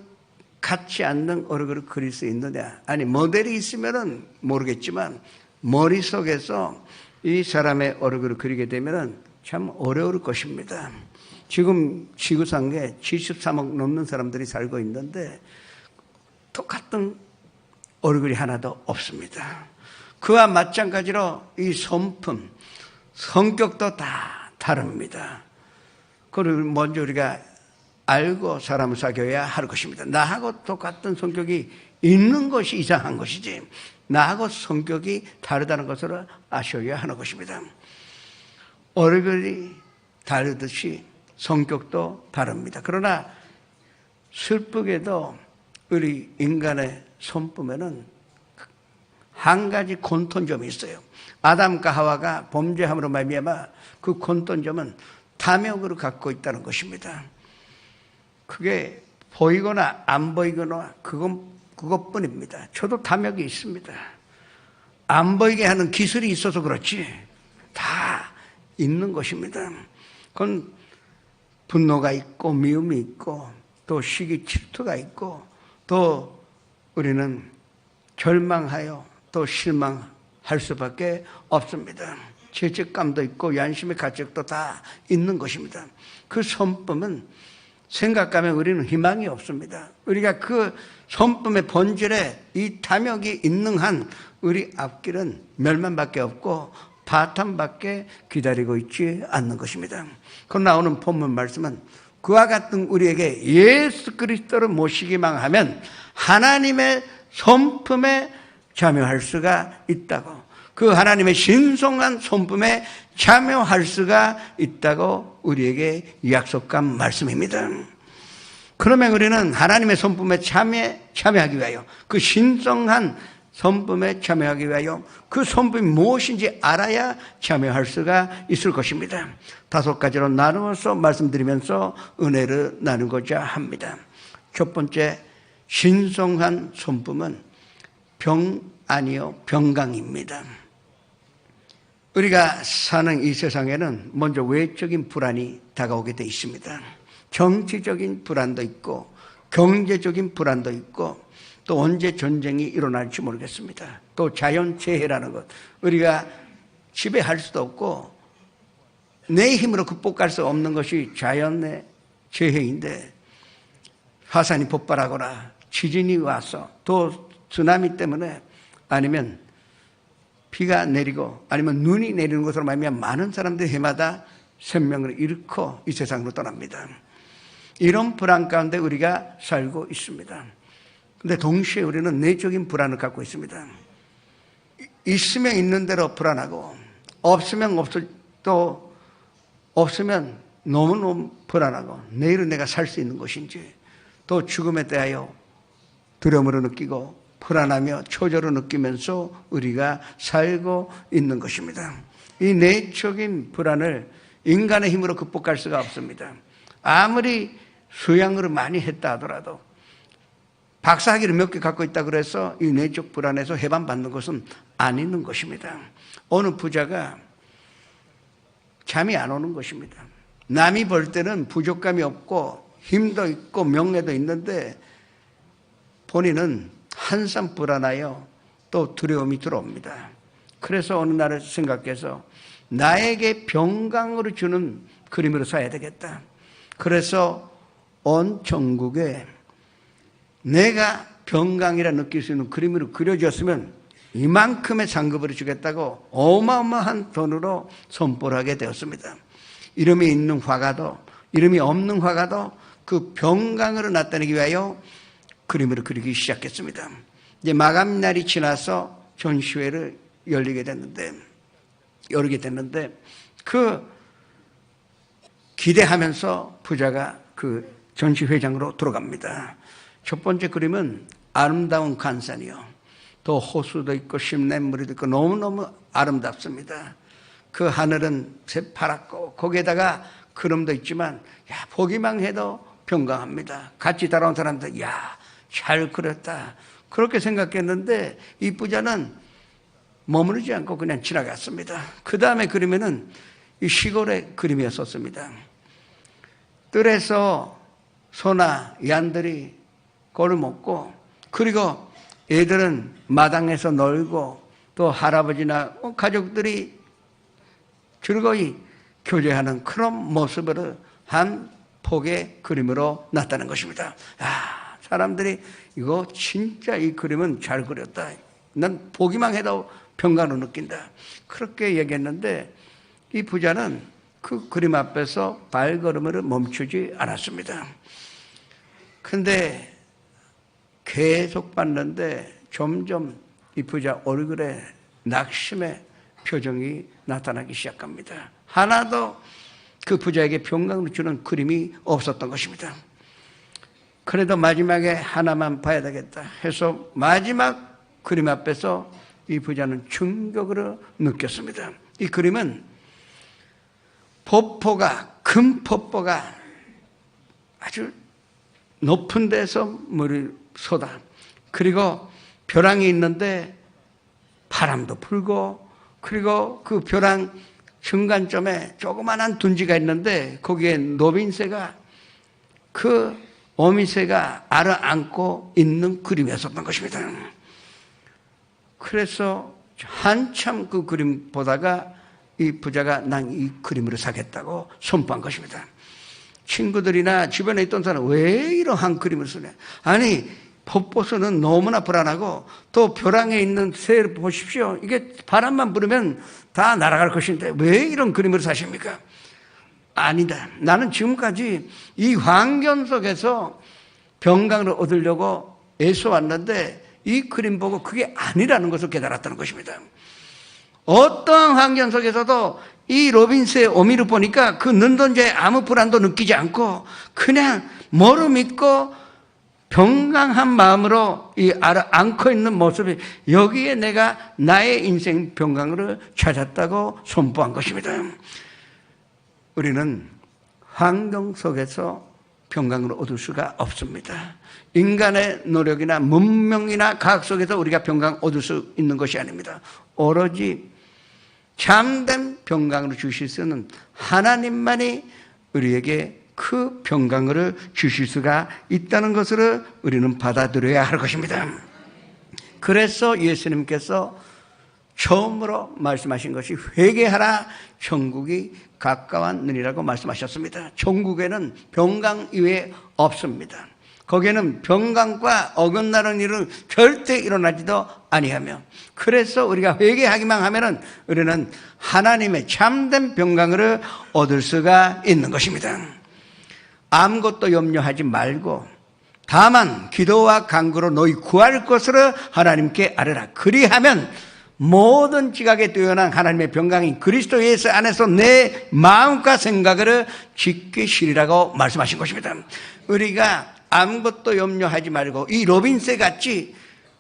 같지 않는 얼굴을 그릴 수 있느냐? 아니, 모델이 있으면은 모르겠지만 머릿속에서 이 사람의 얼굴을 그리게 되면은 참 어려울 것입니다. 지금 지구상에 73억 넘는 사람들이 살고 있는데 똑같은 얼굴이 하나도 없습니다. 그와 마찬가지로 이 성품, 성격도 다 다릅니다. 그걸 먼저 우리가 알고 사람을 사귀어야 할 것입니다. 나하고 똑같은 성격이 있는 것이 이상한 것이지 나하고 성격이 다르다는 것을 아셔야 하는 것입니다. 얼굴이 다르듯이 성격도 다릅니다. 그러나 슬프게도 우리 인간의 성품에는 한 가지 공통점이 있어요. 아담과 하와가 범죄함으로 말미암아 그 공통점은 탐욕을 갖고 있다는 것입니다. 그게 보이거나 안 보이거나 그것뿐입니다. 저도 탐욕이 있습니다. 안 보이게 하는 기술이 있어서 그렇지 다 있는 것입니다. 그건 분노가 있고 미움이 있고 또 시기 질투가 있고 또 우리는 절망하여 또 실망할 수밖에 없습니다. 죄책감도 있고 양심의 가책도 다 있는 것입니다. 그 성품은 생각하면 우리는 희망이 없습니다. 우리가 그 성품의 본질에 이 탐욕이 있는 한 우리 앞길은 멸망밖에 없고 파탄밖에 기다리고 있지 않는 것입니다. 그러나 오늘 본문 말씀은 그와 같은 우리에게 예수 그리스도를 모시기만 하면 하나님의 성품에 참여할 수가 있다고, 그 하나님의 신성한 성품에 참여할 수가 있다고 우리에게 약속한 말씀입니다. 그러면 우리는 하나님의 성품에 참여하기 위하여, 그 신성한 성품에 참여하기 위하여 그 성품이 무엇인지 알아야 참여할 수가 있을 것입니다. 5가지로 나누어서 말씀드리면서 은혜를 나누고자 합니다. 첫 번째, 신성한 성품은 병 아니요 병강입니다. 우리가 사는 이 세상에는 먼저 외적인 불안이 다가오게 되어 있습니다. 정치적인 불안도 있고 경제적인 불안도 있고 또 언제 전쟁이 일어날지 모르겠습니다. 또 자연재해라는 것, 우리가 지배할 수도 없고 내 힘으로 극복할 수 없는 것이 자연의 재해인데, 화산이 폭발하거나 지진이 와서 또 쓰나미 때문에 아니면 비가 내리고 아니면 눈이 내리는 것으로 말미암아 많은 사람들이 해마다 생명을 잃고 이 세상으로 떠납니다. 이런 불안 가운데 우리가 살고 있습니다. 그런데 동시에 우리는 내적인 불안을 갖고 있습니다. 있으면 있는 대로 불안하고 없으면 또 없으면 너무너무 불안하고 내일은 내가 살 수 있는 것인지, 또 죽음에 대하여 두려움으로 느끼고 불안하며 초조를 느끼면서 우리가 살고 있는 것입니다. 이 내적인 불안을 인간의 힘으로 극복할 수가 없습니다. 아무리 수양을 많이 했다 하더라도, 박사학위를 몇 개 갖고 있다 그래서 이 내적 불안에서 해방받는 것은 아닌 것입니다. 어느 부자가 잠이 안 오는 것입니다. 남이 볼 때는 부족감이 없고 힘도 있고 명예도 있는데 본인은 한참 불안하여 또 두려움이 들어옵니다. 그래서 어느 날을 생각해서 나에게 병강으로 주는 그림으로 써야 되겠다. 그래서 온 전국에 내가 병강이라 느낄 수 있는 그림으로 그려줬으면 이만큼의 상급을 주겠다고 어마어마한 돈으로 선포를 하게 되었습니다. 이름이 있는 화가도 이름이 없는 화가도 그 병강으로 나타내기 위하여 그림으로 그리기 시작했습니다. 이제 마감날이 지나서 전시회를 열게 됐는데 그 기대하면서 부자가 그 전시회장으로 들어갑니다. 첫 번째 그림은 아름다운 간산이요, 또 호수도 있고 심냇물도 있고 너무너무 아름답습니다. 그 하늘은 새파랗고 거기에다가 구름도 있지만 보기만 해도 평강합니다. 같이 따라온 사람들 잘 그렸다 그렇게 생각했는데, 이 부자는 머무르지 않고 그냥 지나갔습니다. 그 다음에 그림에는 이 시골의 그림이었었습니다. 뜰에서 소나 양들이 꼴을 먹고, 그리고 애들은 마당에서 놀고, 또 할아버지나 가족들이 즐거이 교제하는 그런 모습을 한 폭의 그림으로 나타낸 것입니다. 사람들이 이거 진짜 이 그림은 잘 그렸다. 난 보기만 해도 평강으로 느낀다. 그렇게 얘기했는데 이 부자는 그 그림 앞에서 발걸음을 멈추지 않았습니다. 근데 계속 봤는데 점점 이 부자 얼굴에 낙심의 표정이 나타나기 시작합니다. 하나도 그 부자에게 평강을 주는 그림이 없었던 것입니다. 그래도 마지막에 하나만 봐야 되겠다 해서 마지막 그림 앞에서 이 부자는 충격을 느꼈습니다. 이 그림은 금 폭포가 아주 높은 데서 물이 쏟아, 그리고 벼랑이 있는데 바람도 불고, 그리고 그 벼랑 중간점에 조그만한 둔지가 있는데 거기에 노빈새가, 그 어미새가 알을 안고 있는 그림이었었던 것입니다. 그래서 한참 그 그림 보다가 이 부자가 난 이 그림으로 사겠다고 선포한 것입니다. 친구들이나 주변에 있던 사람은 왜 이러한 그림을 쓰냐. 아니, 폭포수는 너무나 불안하고 또 벼랑에 있는 새를 보십시오. 이게 바람만 불으면 다 날아갈 것인데 왜 이런 그림을 사십니까? 아니다. 나는 지금까지 이 환경 속에서 평강을 얻으려고 애써왔는데 이 그림 보고 그게 아니라는 것을 깨달았다는 것입니다. 어떠한 환경 속에서도 이 로빈스의 어미를 보니까 그 눈동자에 아무 불안도 느끼지 않고 그냥 뭐를 믿고 평강한 마음으로 이 알을 안고 있는 모습이, 여기에 내가 나의 인생 평강을 찾았다고 선포한 것입니다. 우리는 환경 속에서 평강을 얻을 수가 없습니다. 인간의 노력이나 문명이나 과학 속에서 우리가 평강 얻을 수 있는 것이 아닙니다. 오로지 참된 평강을 주실 수 있는 하나님만이 우리에게 그 평강을 주실 수가 있다는 것을 우리는 받아들여야 할 것입니다. 그래서 예수님께서 처음으로 말씀하신 것이 회개하라, 천국이 가까웠느니라고 말씀하셨습니다. 천국에는 평강 이외에 없습니다. 거기에는 평강과 어긋나는 일은 절대 일어나지도 아니하며, 그래서 우리가 회개하기만 하면은 우리는 하나님의 참된 평강을 얻을 수가 있는 것입니다. 아무것도 염려하지 말고 다만 기도와 간구로 너희 구할 것을 하나님께 아뢰라. 그리하면 모든 지각에 뛰어난 하나님의 평강이 그리스도 예수 안에서 내 마음과 생각을 지키시리라고 말씀하신 것입니다. 우리가 아무것도 염려하지 말고 이 로빈스 같이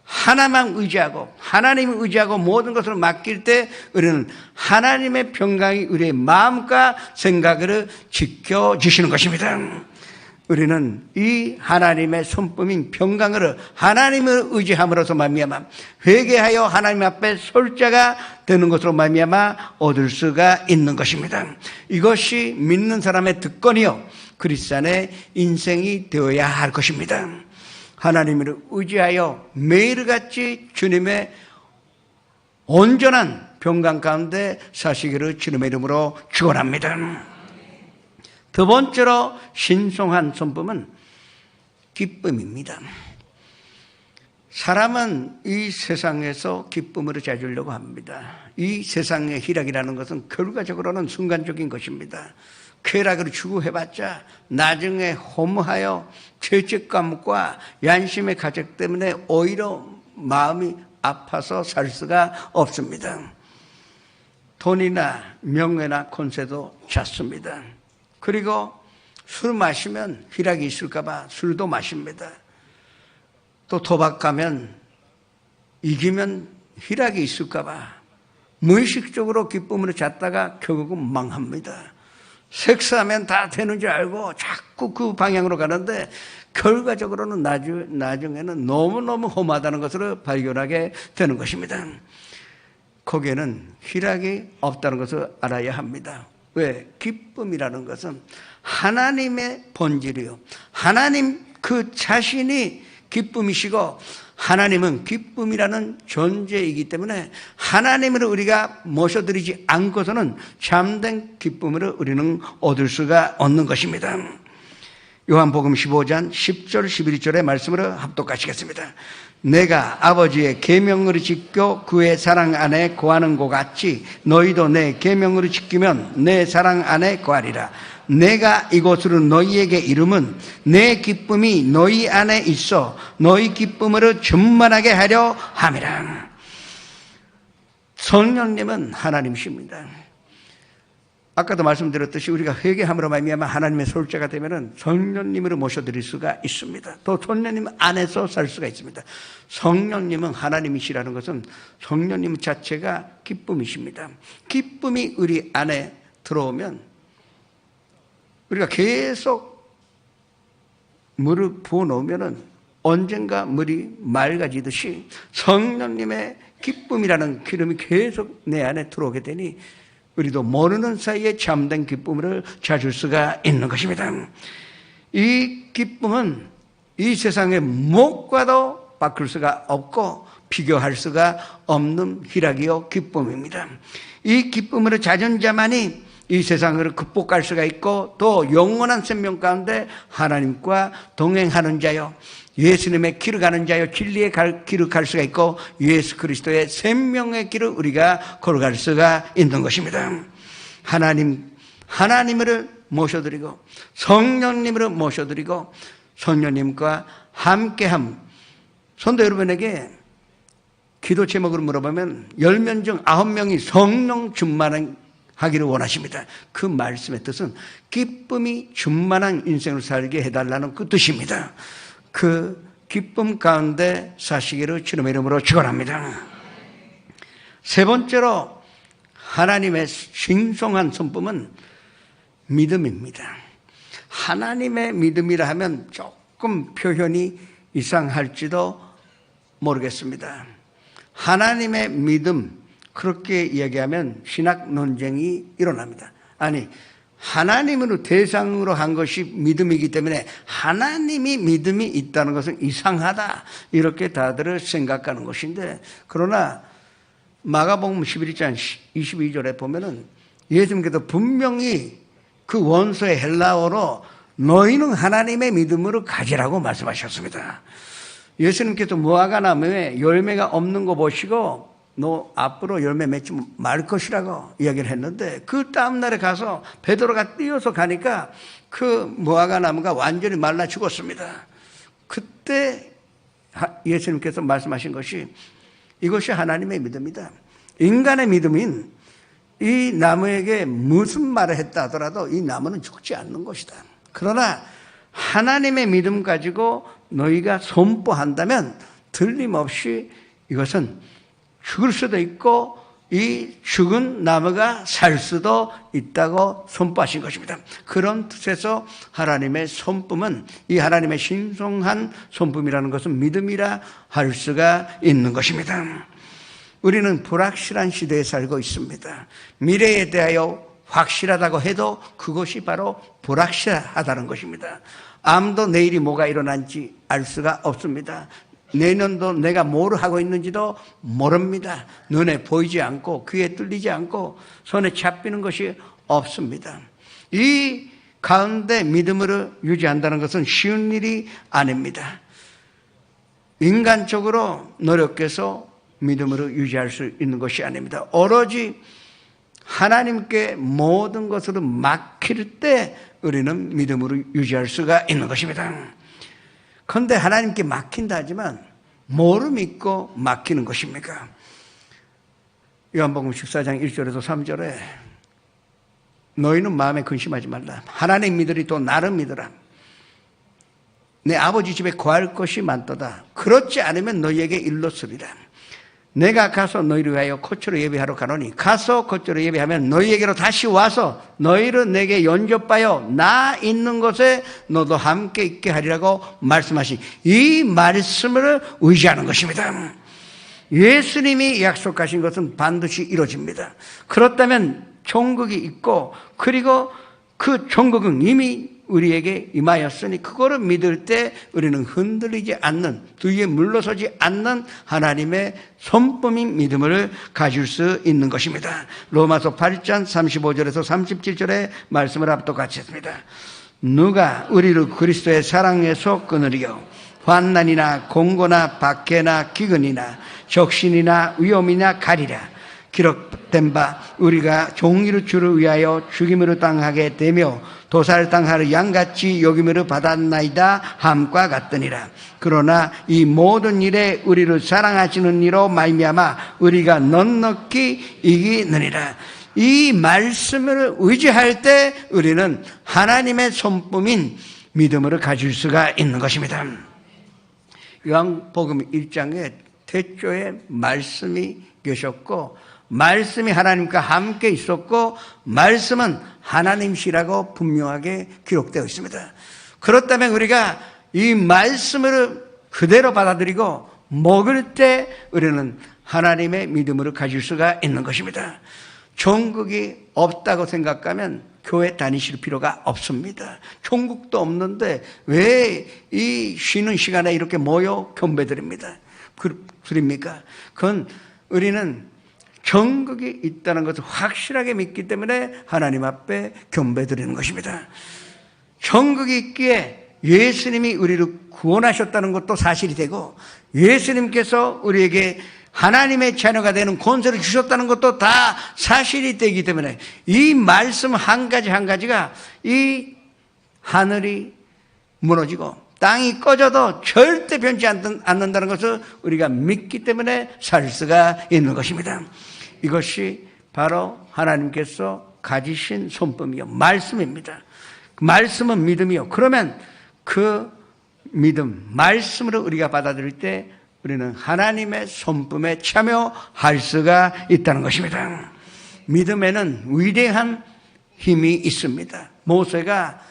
하나만 의지하고 하나님을 의지하고 모든 것을 맡길 때 우리는 하나님의 평강이 우리의 마음과 생각을 지켜주시는 것입니다. 우리는 이 하나님의 손품인 평강을 하나님을 의지함으로써 말미암아 회개하여 하나님 앞에 설 자가 되는 것으로 말미암아 얻을 수가 있는 것입니다. 이것이 믿는 사람의 특권이요 그리스도 안의 인생이 되어야 할 것입니다. 하나님을 의지하여 매일같이 주님의 온전한 평강 가운데 사시기를 주님의 이름으로 축원합니다. 두 번째로 신성한 손품은 기쁨입니다. 사람은 이 세상에서 기쁨을 찾으려고 합니다. 이 세상의 희락이라는 것은 결과적으로는 순간적인 것입니다. 쾌락을 추구해봤자 나중에 허무하여 죄책감과 양심의 가책 때문에 오히려 마음이 아파서 살 수가 없습니다. 돈이나 명예나 권세도 찾습니다. 그리고 술 마시면 희락이 있을까봐 술도 마십니다. 또 도박 가면 이기면 희락이 있을까봐 무의식적으로 기쁨을 찾다가 결국은 망합니다. 섹스하면 다 되는 줄 알고 자꾸 그 방향으로 가는데 결과적으로는 나중에는 너무너무 험하다는 것을 발견하게 되는 것입니다. 거기에는 희락이 없다는 것을 알아야 합니다. 왜? 기쁨이라는 것은 하나님의 본질이요, 하나님 그 자신이 기쁨이시고 하나님은 기쁨이라는 존재이기 때문에 하나님을 우리가 모셔드리지 않고서는 참된 기쁨을 우리는 얻을 수가 없는 것입니다. 요한복음 15장 10절 11절의 말씀으로 합독하시겠습니다. 내가 아버지의 계명을 지켜 그의 사랑 안에 거하는 것 같이 너희도 내 계명을 지키면 내 사랑 안에 거하리라. 내가 이것으로 너희에게 이름은 내 기쁨이 너희 안에 있어 너희 기쁨으로 충만하게 하려 함이라. 성령님은 하나님이십니다. 아까도 말씀드렸듯이 우리가 회개함으로 말미암아 하나님의 솔자가 되면은 성령님으로 모셔드릴 수가 있습니다. 또 성령님 안에서 살 수가 있습니다. 성령님은 하나님이시라는 것은 성령님 자체가 기쁨이십니다. 기쁨이 우리 안에 들어오면 우리가 계속 물을 부어놓으면은 언젠가 물이 맑아지듯이 성령님의 기쁨이라는 기름이 계속 내 안에 들어오게 되니 우리도 모르는 사이에 참된 기쁨을 찾을 수가 있는 것입니다. 이 기쁨은 이 세상의 무엇과도 바꿀 수가 없고 비교할 수가 없는 희락이요 기쁨입니다. 이 기쁨으로 찾은 자만이 이 세상을 극복할 수가 있고 또 영원한 생명 가운데 하나님과 동행하는 자요, 예수님의 길을 가는 자요, 진리의 길을 갈 수가 있고 예수 그리스도의 생명의 길을 우리가 걸어갈 수가 있는 것입니다. 하나님을 모셔드리고 성령님을 모셔드리고 성령님과 함께함. 성도 여러분에게 기도 제목을 물어보면 10명 중 9명이 성령 충만하기를 원하십니다. 그 말씀의 뜻은 기쁨이 충만한 인생을 살게 해달라는 그 뜻입니다. 그 기쁨 가운데 사시기를 주님의 이름으로 축원합니다. 세 번째로 하나님의 신성한 성품은 믿음입니다. 하나님의 믿음이라 하면 조금 표현이 이상할지도 모르겠습니다. 하나님의 믿음, 그렇게 이야기하면 신학 논쟁이 일어납니다. 아니, 하나님으로 대상으로 한 것이 믿음이기 때문에 하나님이 믿음이 있다는 것은 이상하다, 이렇게 다들 생각하는 것인데, 그러나 마가복음 11장 22절에 보면은 예수님께서 분명히 그 원서의 헬라어로 너희는 하나님의 믿음으로 가지라고 말씀하셨습니다. 예수님께서 무화과 나무에 열매가 없는 거 보시고 너 앞으로 열매 맺지 말 것이라고 이야기를 했는데, 그 다음날에 가서 베드로가 뛰어서 가니까 그 무화과 나무가 완전히 말라 죽었습니다. 그때 예수님께서 말씀하신 것이 이것이 하나님의 믿음이다. 인간의 믿음인 이 나무에게 무슨 말을 했다 하더라도 이 나무는 죽지 않는 것이다. 그러나 하나님의 믿음 가지고 너희가 선포한다면 틀림없이 이것은 죽을 수도 있고 이 죽은 나무가 살 수도 있다고 선포하신 것입니다. 그런 뜻에서 하나님의 선품은, 이 하나님의 신성한 선품이라는 것은 믿음이라 할 수가 있는 것입니다. 우리는 불확실한 시대에 살고 있습니다. 미래에 대하여 확실하다고 해도 그것이 바로 불확실하다는 것입니다. 아무도 내일이 뭐가 일어난지 알 수가 없습니다. 내년도 내가 뭘 하고 있는지도 모릅니다. 눈에 보이지 않고 귀에 뚫리지 않고 손에 잡히는 것이 없습니다. 이 가운데 믿음을 유지한다는 것은 쉬운 일이 아닙니다. 인간적으로 노력해서 믿음으로 유지할 수 있는 것이 아닙니다. 오로지 하나님께 모든 것으로 맡길 때 우리는 믿음으로 유지할 수가 있는 것입니다. 그런데 하나님께 맡긴다 하지만 뭐를 믿고 맡기는 것입니까? 요한복음 14장 1절에서 3절에 너희는 마음에 근심하지 말라. 하나님 믿으리 또 나를 믿으라. 내 아버지 집에 거할 것이 많도다. 그렇지 않으면 너희에게 일렀으리라. 내가 가서 너희를 위하여 거처로 예배하러 가노니 가서 거처로 예배하면 너희에게로 다시 와서 너희를 내게 영접하여 나 있는 곳에 너도 함께 있게 하리라고 말씀하신 이 말씀을 의지하는 것입니다. 예수님이 약속하신 것은 반드시 이루어집니다. 그렇다면 종국이 있고 그리고 그 종국은 이미 우리에게 임하였으니 그거를 믿을 때 우리는 흔들리지 않는, 뒤에 물러서지 않는 하나님의 손품인 믿음을 가질 수 있는 것입니다. 로마서 8장 35절에서 37절의 말씀을 앞도 같이 했습니다. 누가 우리를 그리스도의 사랑에서 끊으리요? 환난이나 공고나 박해나 기근이나 적신이나 위험이나 가리라. 기록된 바 우리가 종이로 주를 위하여 죽임으로 당하게 되며 도살당하는 양같이 여김으로 받았나이다 함과 같더니라. 그러나 이 모든 일에 우리를 사랑하시는 이로 말미암아 우리가 넉넉히 이기느니라. 이 말씀을 의지할 때 우리는 하나님의 손품인 믿음을 가질 수가 있는 것입니다. 요한복음 1장에 태초에 말씀이 계셨고 말씀이 하나님과 함께 있었고 말씀은 하나님이시라고 분명하게 기록되어 있습니다. 그렇다면 우리가 이 말씀을 그대로 받아들이고 먹을 때 우리는 하나님의 믿음을 가질 수가 있는 것입니다. 종국이 없다고 생각하면 교회 다니실 필요가 없습니다. 종국도 없는데 왜 이 쉬는 시간에 이렇게 모여 경배드립니다. 그럽니까? 그건 우리는 종국이 있다는 것을 확실하게 믿기 때문에 하나님 앞에 경배드리는 것입니다. 종국이 있기에 예수님이 우리를 구원하셨다는 것도 사실이 되고 예수님께서 우리에게 하나님의 자녀가 되는 권세를 주셨다는 것도 다 사실이 되기 때문에 이 말씀 한 가지 한 가지가 이 하늘이 무너지고 땅이 꺼져도 절대 변치 않는다는 것을 우리가 믿기 때문에 살 수가 있는 것입니다. 이것이 바로 하나님께서 가지신 손품이요 말씀입니다. 말씀은 믿음이요. 그러면 그 믿음, 말씀으로 우리가 받아들일 때 우리는 하나님의 손품에 참여할 수가 있다는 것입니다. 믿음에는 위대한 힘이 있습니다. 모세가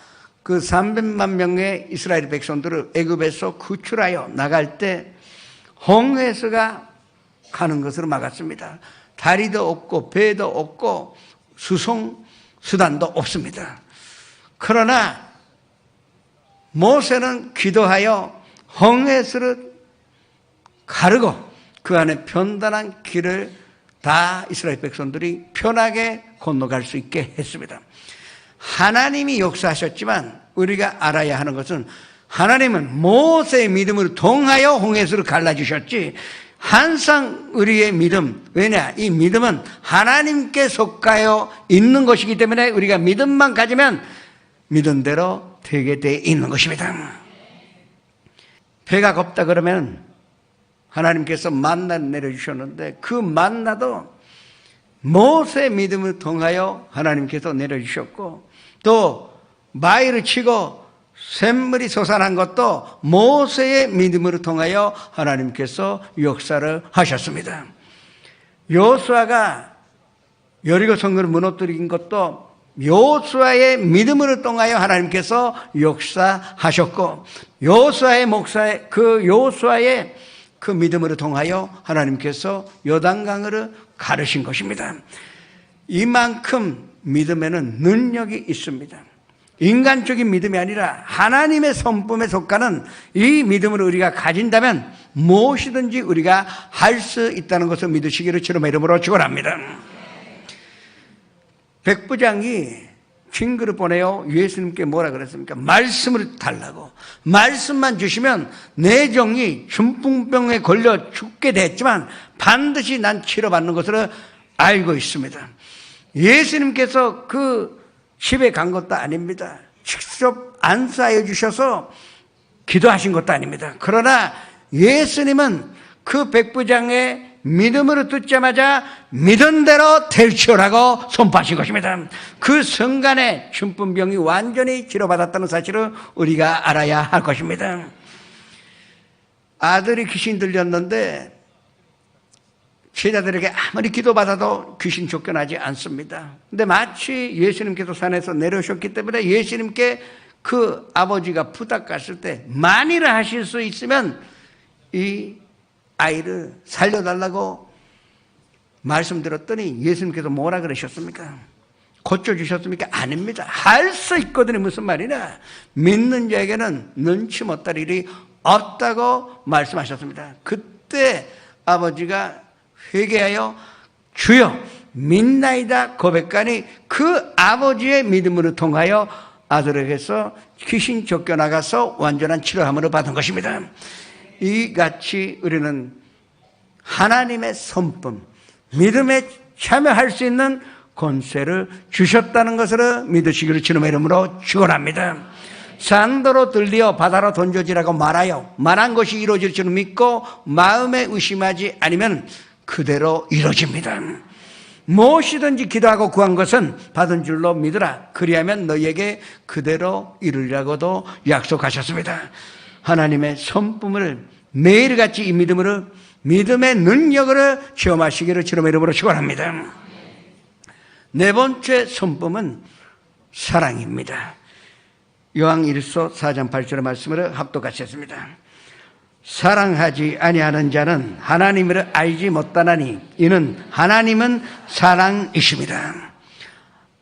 그 300만 명의 이스라엘 백성들을 애굽에서 구출하여 나갈 때 홍해수가 가는 것으로 막았습니다. 다리도 없고 배도 없고 수송 수단도 없습니다. 그러나 모세는 기도하여 홍해수를 가르고 그 안에 편단한 길을 다 이스라엘 백성들이 편하게 건너갈 수 있게 했습니다. 하나님이 역사하셨지만 우리가 알아야 하는 것은 하나님은 모세의 믿음을 통하여 홍해수를 갈라주셨지 항상 우리의 믿음, 왜냐? 이 믿음은 하나님께 속하여 있는 것이기 때문에 우리가 믿음만 가지면 믿은 대로 되게 돼 있는 것입니다. 배가 고프다 그러면 하나님께서 만나를 내려주셨는데 그 만나도 모세의 믿음을 통하여 하나님께서 내려주셨고 또 마이를 치고 샘물이 솟아난 것도 모세의 믿음으로 통하여 하나님께서 역사를 하셨습니다. 여호수아가 여리고 성읍을 무너뜨린 것도 여호수아의 믿음으로 통하여 하나님께서 역사하셨고 여호수아의 여호수아의 그 믿음으로 통하여 하나님께서 요단강을 가르신 것입니다. 이만큼 믿음에는 능력이 있습니다. 인간적인 믿음이 아니라 하나님의 손품에 속하는 이 믿음을 우리가 가진다면 무엇이든지 우리가 할 수 있다는 것을 믿으시기를 주님의 이름으로 축원합니다. 백부장이 친구를 보내요. 예수님께 뭐라 그랬습니까? 말씀을 달라고. 말씀만 주시면 내 종이 중풍병에 걸려 죽게 됐지만 반드시 난 치료받는 것을 알고 있습니다. 예수님께서 그 집에 간 것도 아닙니다. 직접 안수하여 주셔서 기도하신 것도 아닙니다. 그러나 예수님은 그 백부장의 믿음으로 듣자마자 믿은 대로 될지어라고 선포하신 것입니다. 그 순간에 중풍병이 완전히 치료받았다는 사실을 우리가 알아야 할 것입니다. 아들이 귀신 들렸는데 제자들에게 아무리 기도받아도 귀신 쫓겨나지 않습니다. 근데 마치 예수님께서 산에서 내려오셨기 때문에 예수님께 그 아버지가 부탁했을 때 만일 하실 수 있으면 이 아이를 살려달라고 말씀드렸더니 예수님께서 뭐라 그러셨습니까? 고쳐주셨습니까? 아닙니다. 할 수 있거든요. 무슨 말이냐? 믿는 자에게는 눈치 못할 일이 없다고 말씀하셨습니다. 그때 아버지가 회개하여 주여 믿나이다 고백하니 그 아버지의 믿음으로 통하여 아들에게서 귀신 쫓겨나가서 완전한 치료함으로 받은 것입니다. 이같이 우리는 하나님의 손품, 믿음에 참여할 수 있는 권세를 주셨다는 것을 믿으시기를 주님의 이름으로 축원합니다. 산도로 들리어 바다로 던져지라고 말하여 말한 것이 이루어질 줄 믿고 마음에 의심하지 않으면 그대로 이루어집니다. 무엇이든지 기도하고 구한 것은 받은 줄로 믿으라. 그리하면 너희에게 그대로 이루리라고도 약속하셨습니다. 하나님의 손품을 매일같이 이 믿음으로 믿음의 능력으로 체험하시기를 주님의 이름으로 축원합니다. 네 번째 손품은 사랑입니다. 요한 1서 4장 8절의 말씀을 합독같이 했습니다. 사랑하지 아니하는 자는 하나님을 알지 못하나니 이는 하나님은 사랑이십니다.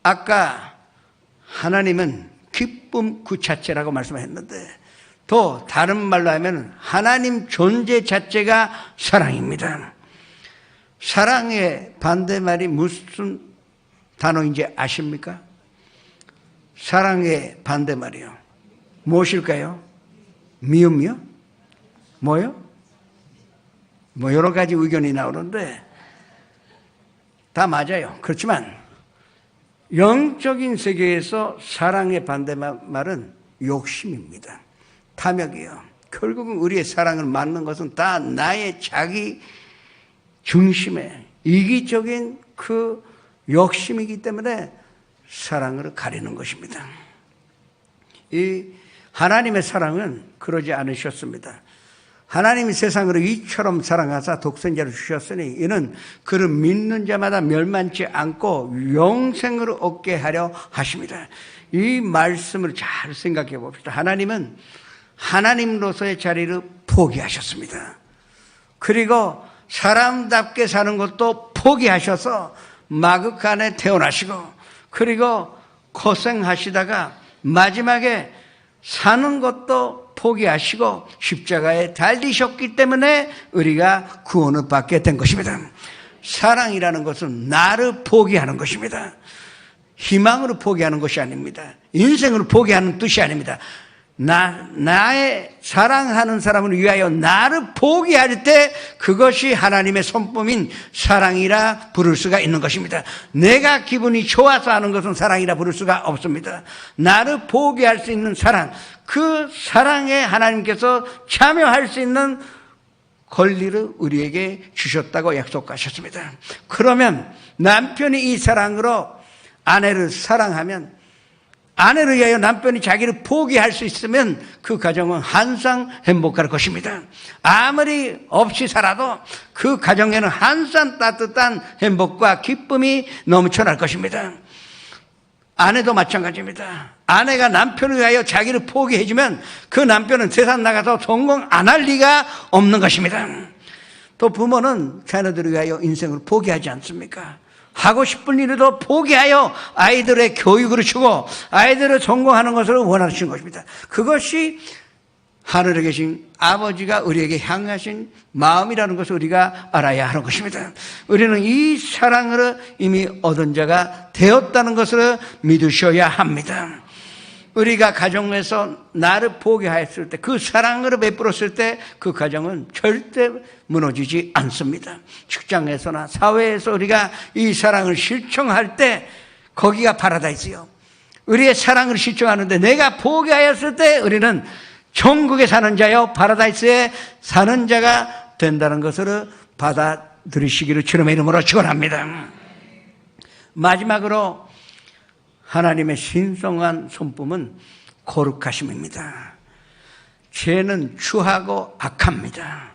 아까 하나님은 기쁨 그 자체라고 말씀했는데 또 다른 말로 하면 하나님 존재 자체가 사랑입니다. 사랑의 반대말이 무슨 단어인지 아십니까? 사랑의 반대말이요. 무엇일까요? 미움이요? 뭐요? 뭐 여러 가지 의견이 나오는데 다 맞아요. 그렇지만 영적인 세계에서 사랑의 반대말은 욕심입니다. 탐욕이요. 결국은 우리의 사랑을 맞는 것은 다 나의 자기 중심의 이기적인 그 욕심이기 때문에 사랑을 가리는 것입니다. 이 하나님의 사랑은 그러지 않으셨습니다. 하나님이 세상을 이처럼 사랑하사 독생자를 주셨으니 이는 그를 믿는 자마다 멸망치 않고 영생을 얻게 하려 하십니다. 이 말씀을 잘 생각해 봅시다. 하나님은 하나님으로서의 자리를 포기하셨습니다. 그리고 사람답게 사는 것도 포기하셔서 마극간에 태어나시고 그리고 고생하시다가 마지막에 사는 것도 포기하시고 십자가에 달리셨기 때문에 우리가 구원을 받게 된 것입니다. 사랑이라는 것은 나를 포기하는 것입니다. 희망으로 포기하는 것이 아닙니다. 인생을 포기하는 뜻이 아닙니다. 나의 사랑하는 사람을 위하여 나를 포기할 때 그것이 하나님의 손품인 사랑이라 부를 수가 있는 것입니다. 내가 기분이 좋아서 하는 것은 사랑이라 부를 수가 없습니다. 나를 포기할 수 있는 사랑, 그 사랑에 하나님께서 참여할 수 있는 권리를 우리에게 주셨다고 약속하셨습니다. 그러면 남편이 이 사랑으로 아내를 사랑하면 아내를 위하여 남편이 자기를 포기할 수 있으면 그 가정은 항상 행복할 것입니다. 아무리 없이 살아도 그 가정에는 항상 따뜻한 행복과 기쁨이 넘쳐날 것입니다. 아내도 마찬가지입니다. 아내가 남편을 위하여 자기를 포기해주면 그 남편은 세상 나가서 성공 안 할 리가 없는 것입니다. 또 부모는 자녀들을 위하여 인생을 포기하지 않습니까? 하고 싶은 일에도 포기하여 아이들의 교육을 주고 아이들을 성공하는 것을 원하시는 것입니다. 그것이 하늘에 계신 아버지가 우리에게 향하신 마음이라는 것을 우리가 알아야 하는 것입니다. 우리는 이 사랑을 이미 얻은 자가 되었다는 것을 믿으셔야 합니다. 우리가 가정에서 나를 포기하였을 때 그 사랑을 베풀었을 때 그 가정은 절대 무너지지 않습니다. 직장에서나 사회에서 우리가 이 사랑을 실천할 때 거기가 파라다이스요. 우리의 사랑을 실천하는데 내가 포기하였을 때 우리는 천국에 사는 자요 파라다이스에 사는 자가 된다는 것을 받아들이시기를 주님의 이름으로 축원합니다. 마지막으로 하나님의 신성한 손품은 거룩하심입니다. 죄는 추하고 악합니다.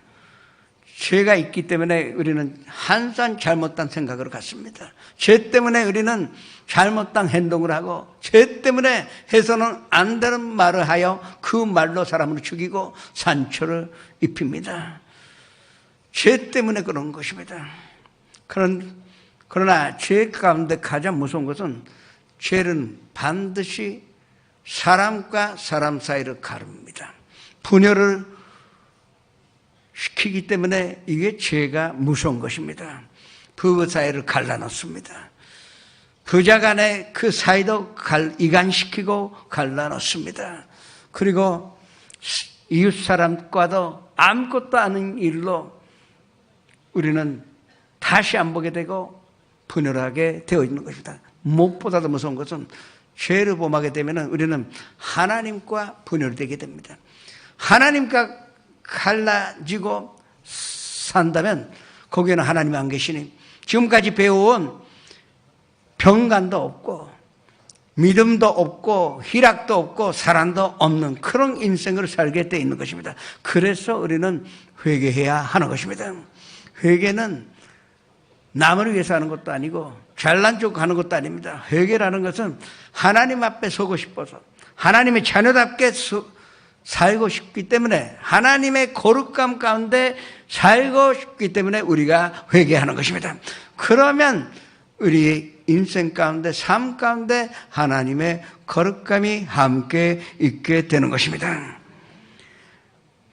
죄가 있기 때문에 우리는 항상 잘못된 생각으로 갔습니다. 죄 때문에 우리는 잘못된 행동을 하고 죄 때문에 해서는 안 되는 말을 하여 그 말로 사람을 죽이고 상처를 입힙니다. 죄 때문에 그런 것입니다. 그러나 죄 가운데 가장 무서운 것은 죄는 반드시 사람과 사람 사이를 가릅니다. 분열을 시키기 때문에 이게 죄가 무서운 것입니다. 부부 사이를 갈라놓습니다. 부자 간에 그 사이도 이간시키고 갈라놓습니다. 그리고 이웃 사람과도 아무것도 아닌 일로 우리는 다시 안 보게 되고 분열하게 되어 있는 것입니다. 무엇보다도 무서운 것은 죄를 범하게 되면 우리는 하나님과 분열되게 됩니다. 하나님과 갈라지고 산다면 거기에는 하나님이 안 계시니 지금까지 배워온 평간도 없고 믿음도 없고 희락도 없고 사랑도 없는 그런 인생을 살게 돼 있는 것입니다. 그래서 우리는 회개해야 하는 것입니다. 회개는 남을 위해서 하는 것도 아니고 잘난 척 하는 것도 아닙니다. 회개라는 것은 하나님 앞에 서고 싶어서 하나님의 자녀답게 살고 싶기 때문에 하나님의 거룩감 가운데 살고 싶기 때문에 우리가 회개하는 것입니다. 그러면 우리 인생 가운데 삶 가운데 하나님의 거룩감이 함께 있게 되는 것입니다.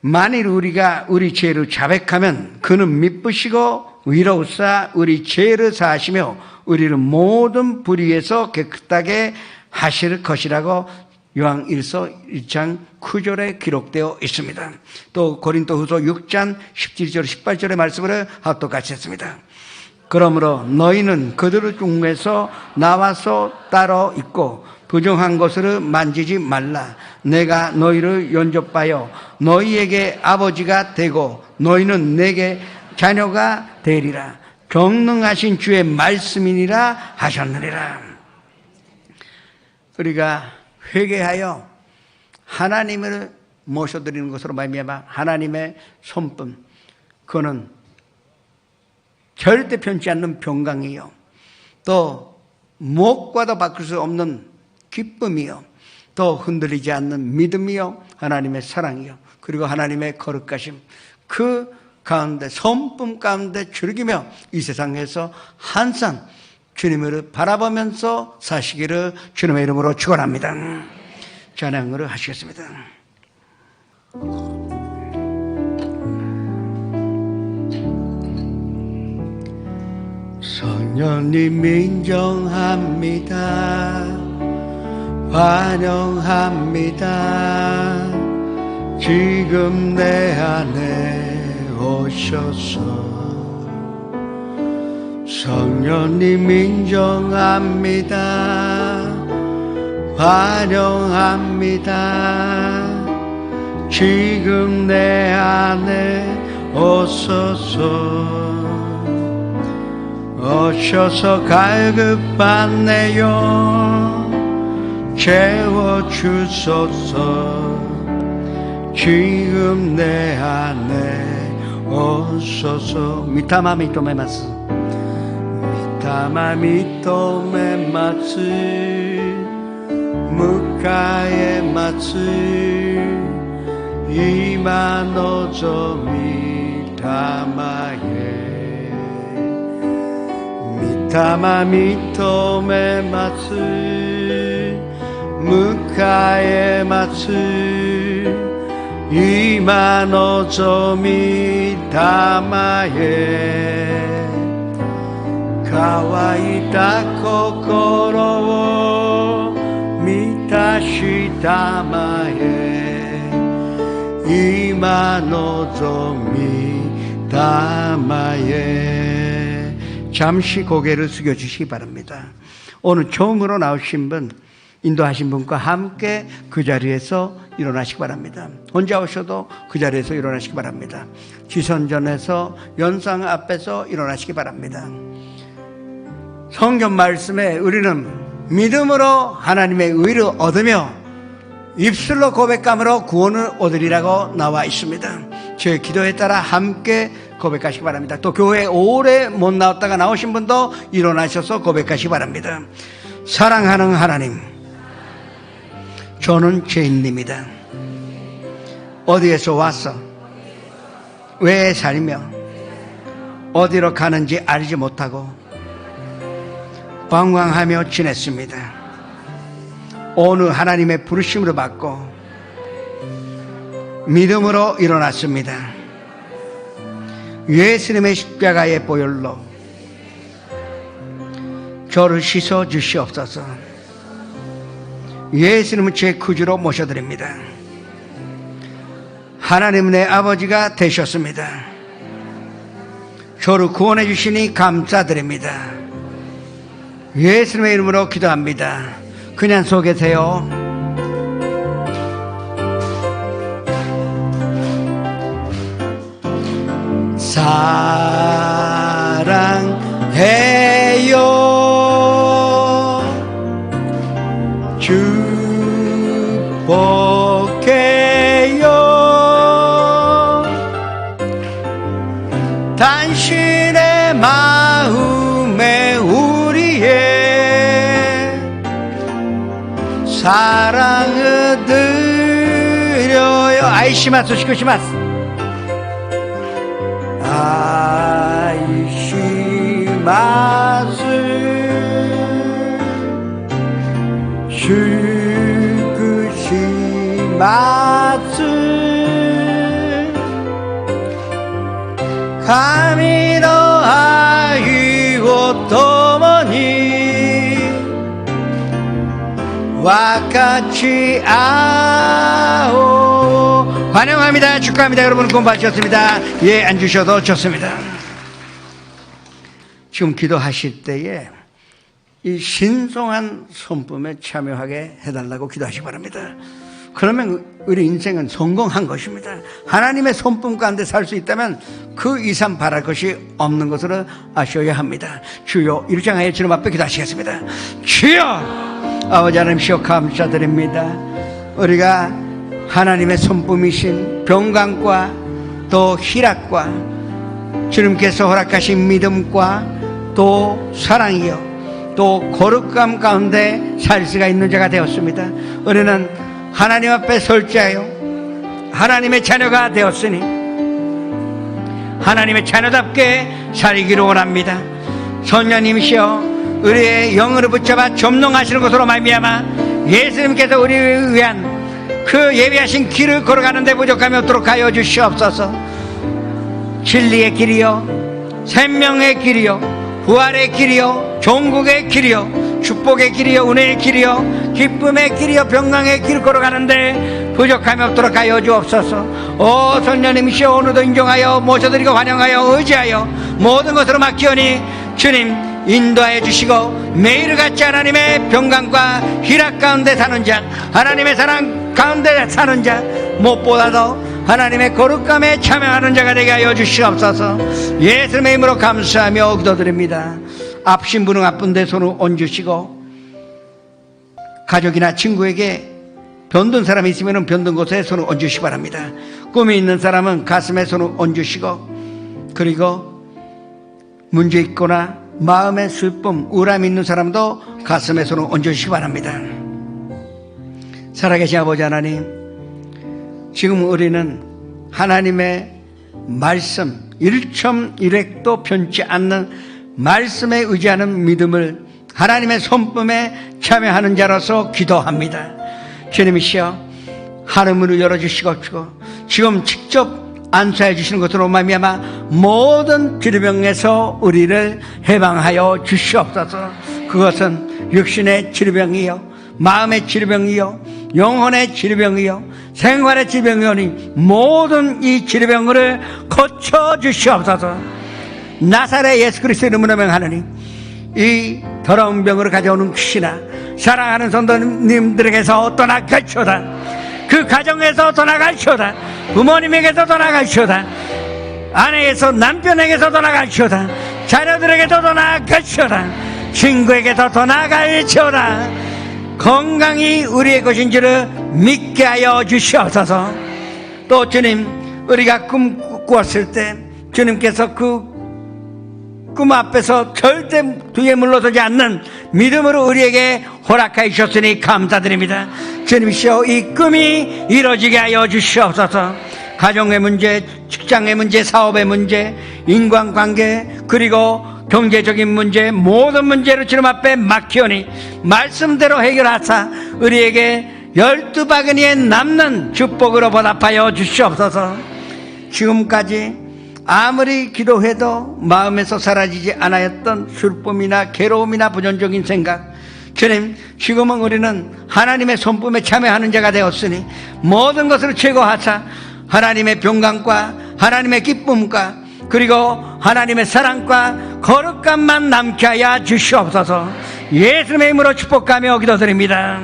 만일 우리가 우리 죄를 자백하면 그는 미쁘시고 위로우사 우리 죄를 사하시며 우리를 모든 불의에서 깨끗하게 하실 것이라고 요한 1서 1장 9절에 기록되어 있습니다. 또 고린도후서 6장 17절 18절의 말씀을 똑같이 했습니다. 그러므로 너희는 그들 중에서 나와서 따로 있고 부정한 것을 만지지 말라. 내가 너희를 연접하여 너희에게 아버지가 되고 너희는 내게 자녀가 되리라. 전능하신 주의 말씀이니라 하셨느니라. 우리가 회개하여 하나님을 모셔드리는 것으로 말미암아 하나님의 손품, 그거는 절대 편치 않는 평강이요, 또 무엇과도 바꿀 수 없는 기쁨이요, 또 흔들리지 않는 믿음이요, 하나님의 사랑이요, 그리고 하나님의 거룩하심, 그 가운데 손품 가운데 즐기며 이 세상에서 항상 주님을 바라보면서 사시기를 주님의 이름으로 축원합니다. 찬양을 하시겠습니다. 성령님 인정합니다. 환영합니다. 지금 내 안에 오셔서 성령님 인정합니다. 환영합니다. 지금 내 안에 오셔서 갈급한 내 영 채워주소서. 지금 내 안에 오소서. 미타마 미토메마스 미타마 미토메마스 무카에 마스 이마노조 미타마에 미타마 미토메마스 무카에 마스 이마노조 미타마에 가와이다 코코로 미타시타마에 이마노조 미타마에. 잠시 고개를 숙여주시기 바랍니다. 오늘 처음으로 나오신 분, 인도하신 분과 함께 그 자리에서 일어나시기 바랍니다. 혼자 오셔도 그 자리에서 일어나시기 바랍니다. 지선전에서 연상 앞에서 일어나시기 바랍니다. 성경 말씀에 우리는 믿음으로 하나님의 의를 얻으며 입술로 고백함으로 구원을 얻으리라고 나와 있습니다. 제 기도에 따라 함께 고백하시기 바랍니다. 또 교회에 오래 못 나왔다가 나오신 분도 일어나셔서 고백하시기 바랍니다. 사랑하는 하나님, 저는 죄인입니다. 어디에서 와서 왜 살며 어디로 가는지 알지 못하고 방황하며 지냈습니다. 어느 하나님의 부르심으로 받고 믿음으로 일어났습니다. 예수님의 십자가의 보혈로 저를 씻어 주시옵소서. 예수님은 제 구주로 모셔드립니다. 하나님 내 아버지가 되셨습니다. 저를 구원해 주시니 감사드립니다. 예수님의 이름으로 기도합니다. 그냥 서 계세요. 사랑해요. 축복해요. 당신의 마음에 우리의 사랑을 드려요. 아이시마스 시크시마스. 아이시마스 시크시마스 가미노 아이고 도모니 와카치 아오. 환영합니다. 축하합니다. 여러분 공부하셨습니다. 예, 앉으셔도 좋습니다. 지금 기도하실 때에 이 신성한 손품에 참여하게 해달라고 기도하시기 바랍니다. 그러면 우리 인생은 성공한 것입니다. 하나님의 손품 가운데 살 수 있다면 그 이상 바랄 것이 없는 것으로 아셔야 합니다. 주여, 이렇게 하여 주님 앞에 기도하시겠습니다. 주여, 아버지 하나님시여 감사드립니다. 우리가 하나님의 손품이신 병강과 또 희락과 주님께서 허락하신 믿음과 또 사랑이요 또 거룩감 가운데 살 수가 있는 자가 되었습니다. 우리는 하나님 앞에 설자하여 하나님의 자녀가 되었으니 하나님의 자녀답게 살기를 원합니다. 선녀님이시여 우리의 영을 붙잡아 점령하시는 것으로 말미암아 예수님께서 우리를 위한 그 예비하신 길을 걸어가는 데 부족함이 없도록 하여 주시옵소서. 진리의 길이요 생명의 길이요 부활의 길이요 종국의 길이요 축복의 길이요 은혜의 길이요 기쁨의 길이요 평강의 길을 걸어가는데 부족함이 없도록 하여 주옵소서. 오 성령님이시여 오늘도 인정하여 모셔드리고 환영하여 의지하여 모든 것으로 맡기오니 주님 인도하여 주시고 매일같이 하나님의 평강과 희락 가운데 사는 자 하나님의 사랑 가운데 사는 자 무엇보다도 하나님의 거룩감에 참여하는 자가 되게 하여 주시옵소서. 예수님의 이름으로 감사하며 기도드립니다. 앞신부능 아픈데 손을 얹으시고 가족이나 친구에게 병든 사람이 있으면 병든 곳에 손을 얹으시기 바랍니다. 꿈이 있는 사람은 가슴에 손을 얹으시고 그리고 문제 있거나 마음의 슬픔, 우울함이 있는 사람도 가슴에 손을 얹으시기 바랍니다. 살아계신 아버지 하나님, 지금 우리는 하나님의 말씀 1.1획도 변치 않는 말씀에 의지하는 믿음을 하나님의 손품에 참여하는 자로서 기도합니다. 주님이시여 하늘문을 열어주시고 지금 직접 안수해 주시는 것으로 말미암아 모든 질병에서 우리를 해방하여 주시옵소서. 그것은 육신의 질병이요 마음의 질병이요 영혼의 질병이요 생활의 질병이오니 모든 이 질병을 고쳐 주시옵소서. 나사렛 예수 그리스도의 이름으로 명하노니 이 더러운 병으로 가져오는 귀신아 사랑하는 성도님들에게서 떠나갈지어다. 그 가정에서 떠나갈지어다. 부모님에게서 떠나갈지어다. 아내에서 남편에게서 떠나갈지어다. 자녀들에게서 떠나갈지어다. 친구에게서 떠나갈지어다. 건강이 우리의 것인 줄을 믿게 하여 주시옵소서. 또 주님 우리가 꿈 꾸었을 때 주님께서 그 꿈 앞에서 절대 뒤에 물러서지 않는 믿음으로 우리에게 허락하여 주셨으니 감사드립니다. 주님이시여 이 꿈이 이루어지게 하여 주시옵소서. 가정의 문제, 직장의 문제, 사업의 문제, 인간관계, 그리고 경제적인 문제, 모든 문제를 주님 앞에 맡기오니 말씀대로 해결하사 우리에게 12바구니에 남는 축복으로 보답하여 주시옵소서. 지금까지 아무리 기도해도 마음에서 사라지지 않았던 슬픔이나 괴로움이나 부정적인 생각, 주님, 지금은 우리는 하나님의 손품에 참여하는 자가 되었으니 모든 것을 제거하사 하나님의 평강과 하나님의 기쁨과 그리고 하나님의 사랑과 거룩감만 남게 하여 주시옵소서. 예수님의 이름으로 축복하며 기도드립니다.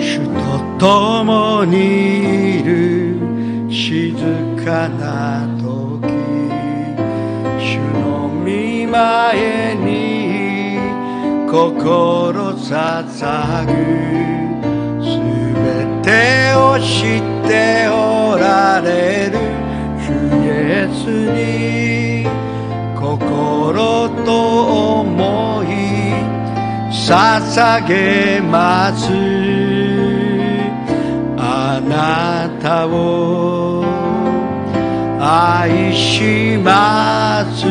주도共にいる静かな時、主の御前に心捧ぐ、すべてを知っておられる主イエスに心と思い捧げます。あなたを愛します。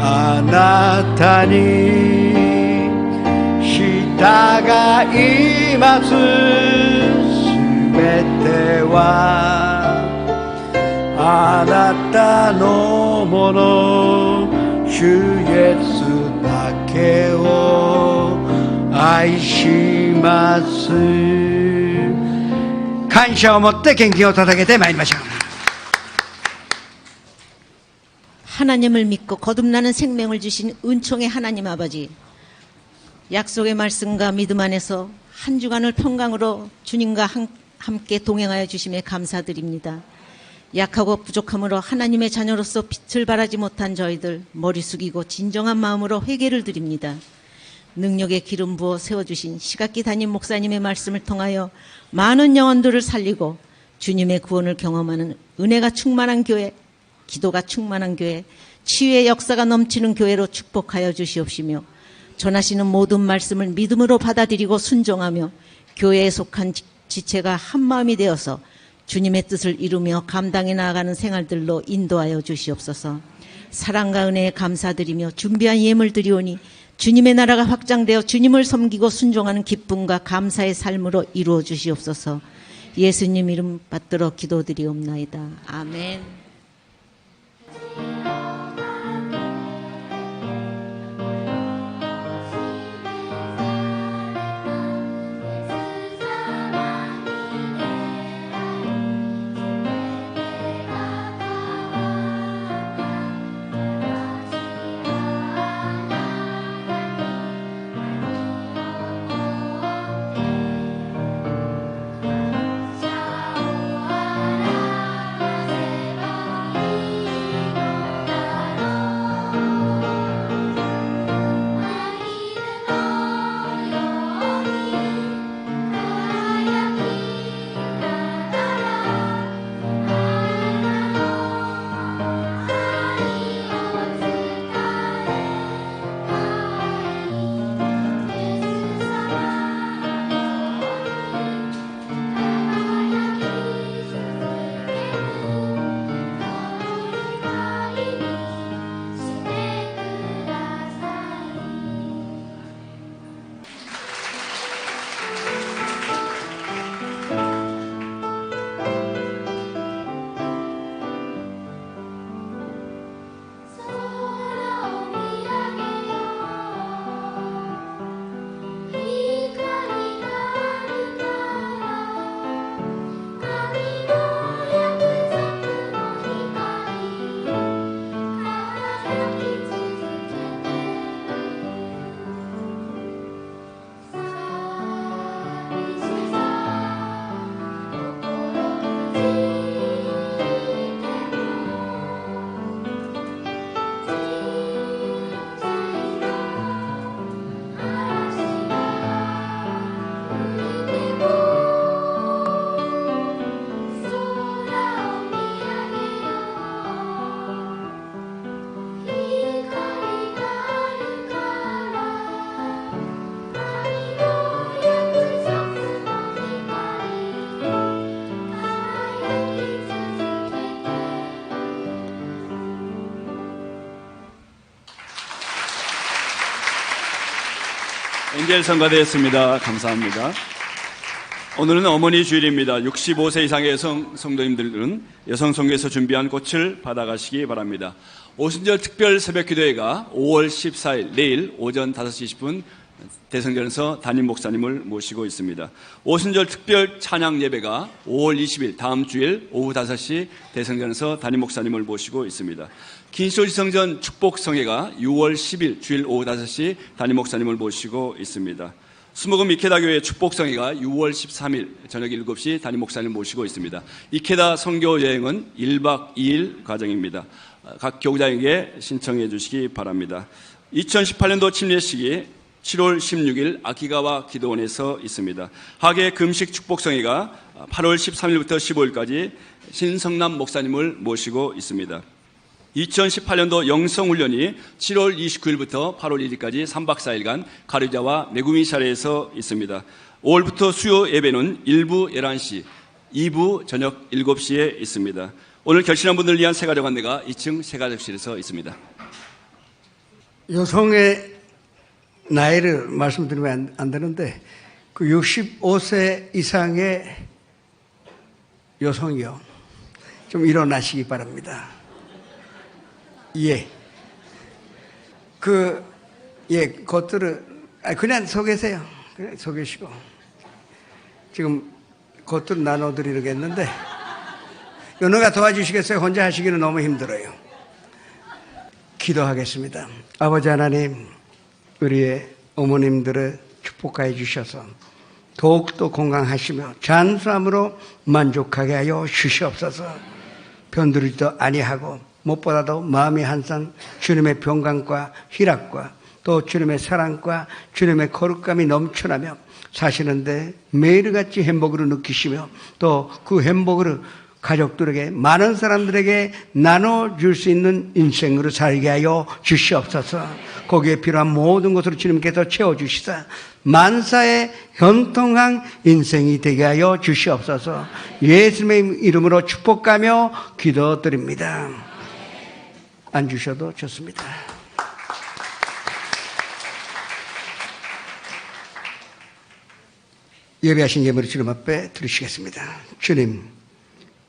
あなたに従います。すべてはあなたのもの、主イエスだけを愛します。感謝を持って献金を捧げてまいりましょう。 하나님을 믿고 거듭나는 생명을 주신 은총의 하나님 아버지, 약속의 말씀과 믿음 안에서 한 주간을 평강으로 주님과 함께 동행하여 주심에 감사드립니다. 약하고 부족함으로 하나님의 자녀로서 빛을 발하지 못한 저희들 머리 숙이고 진정한 마음으로 회개를 드립니다. 능력의 기름 부어 세워주신 시각기 담임 목사님의 말씀을 통하여 많은 영혼들을 살리고 주님의 구원을 경험하는 은혜가 충만한 교회, 기도가 충만한 교회, 치유의 역사가 넘치는 교회로 축복하여 주시옵시며 전하시는 모든 말씀을 믿음으로 받아들이고 순종하며 교회에 속한 지체가 한마음이 되어서 주님의 뜻을 이루며 감당해 나아가는 생활들로 인도하여 주시옵소서. 사랑과 은혜에 감사드리며 준비한 예물 드리오니 주님의 나라가 확장되어 주님을 섬기고 순종하는 기쁨과 감사의 삶으로 이루어 주시옵소서. 예수님 이름 받들어 기도드리옵나이다. 아멘. 엔젤 성가대였습니다. 감사합니다. 오늘은 어머니 주일입니다. 65세 이상의 성도님들은 여성 성교에서 준비한 꽃을 받아가시기 바랍니다. 오순절 특별 새벽 기도회가 5월 14일 내일 오전 5시 20분 대성전에서 담임 목사님을 모시고 있습니다. 오순절 특별 찬양 예배가 5월 20일 다음 주일 오후 5시 대성전에서 담임 목사님을 모시고 있습니다. 긴쇼지성전 축복성회가 6월 10일 주일 오후 5시 담임 목사님을 모시고 있습니다. 수목금 이케다교회 축복성회가 6월 13일 저녁 7시 담임 목사님을 모시고 있습니다. 이케다 선교 여행은 1박 2일 과정입니다. 각 교구장에게 신청해 주시기 바랍니다. 2018년도 침례식이 7월 16일 아키가와 기도원에서 있습니다. 하계 금식 축복성회가 8월 13일부터 15일까지 신성남 목사님을 모시고 있습니다. 2018년도 영성훈련이 7월 29일부터 8월 1일까지 3박 4일간 가르자와 메구미 샤레에서 있습니다. 5월부터 수요 예배는 1부 11시, 2부 저녁 7시에 있습니다. 오늘 결신한 분들을 위한 새가족 안내가 2층 새가족실에서 있습니다. 여성의 나이를 말씀드리면 안 되는데 그 65세 이상의 여성이요, 좀 일어나시기 바랍니다. 예. 겉들을 그냥 서 계세요. 그냥 서 계시고 지금 겉들 나눠드리겠는데 연호가 도와주시겠어요? 혼자 하시기는 너무 힘들어요. 기도하겠습니다. 아버지 하나님, 우리의 어머님들을 축복하여 주셔서 더욱더 건강하시며 장수함으로 만족하게 하여 주시옵소서. 변두리도 아니하고 무엇보다도 마음이 항상 주님의 평강과 희락과 또 주님의 사랑과 주님의 거룩감이 넘쳐나며 사시는데 매일같이 행복으로 느끼시며 또 그 행복으로 가족들에게 많은 사람들에게 나눠줄 수 있는 인생으로 살게 하여 주시옵소서. 거기에 필요한 모든 것으로 주님께서 채워주시사 만사의 현통한 인생이 되게 하여 주시옵소서. 예수님의 이름으로 축복하며 기도드립니다. 앉으셔도 좋습니다. 예배하신 예물을 주님 앞에 드리시겠습니다. 주님,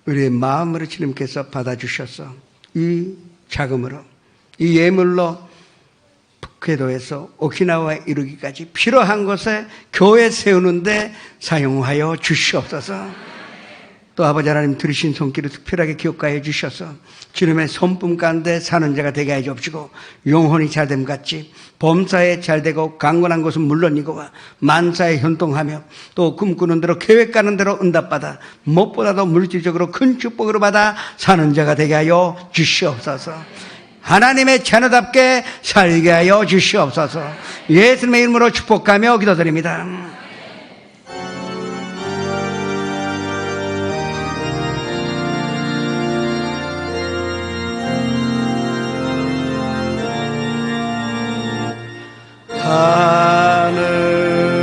우리의 마음으로 주님께서 받아주셔서 이 자금으로, 이 예물로 북해도에서 오키나와에 이르기까지 필요한 곳에 교회 세우는데 사용하여 주시옵소서. 또 아버지 하나님 들으신 손길을 특별하게 기억하여 주셔서 주님의 손품 가운데 사는 자가 되게 하여 주옵시고 영혼이 잘됨 같이 범사에 잘되고 강건한 것은 물론이고 만사에 현통하며 또 꿈꾸는 대로 계획가는 대로 응답받아 무엇보다도 물질적으로 큰 축복으로 받아 사는 자가 되게 하여 주시옵소서. 하나님의 자녀답게 살게 하여 주시옵소서. 예수님의 이름으로 축복하며 기도드립니다.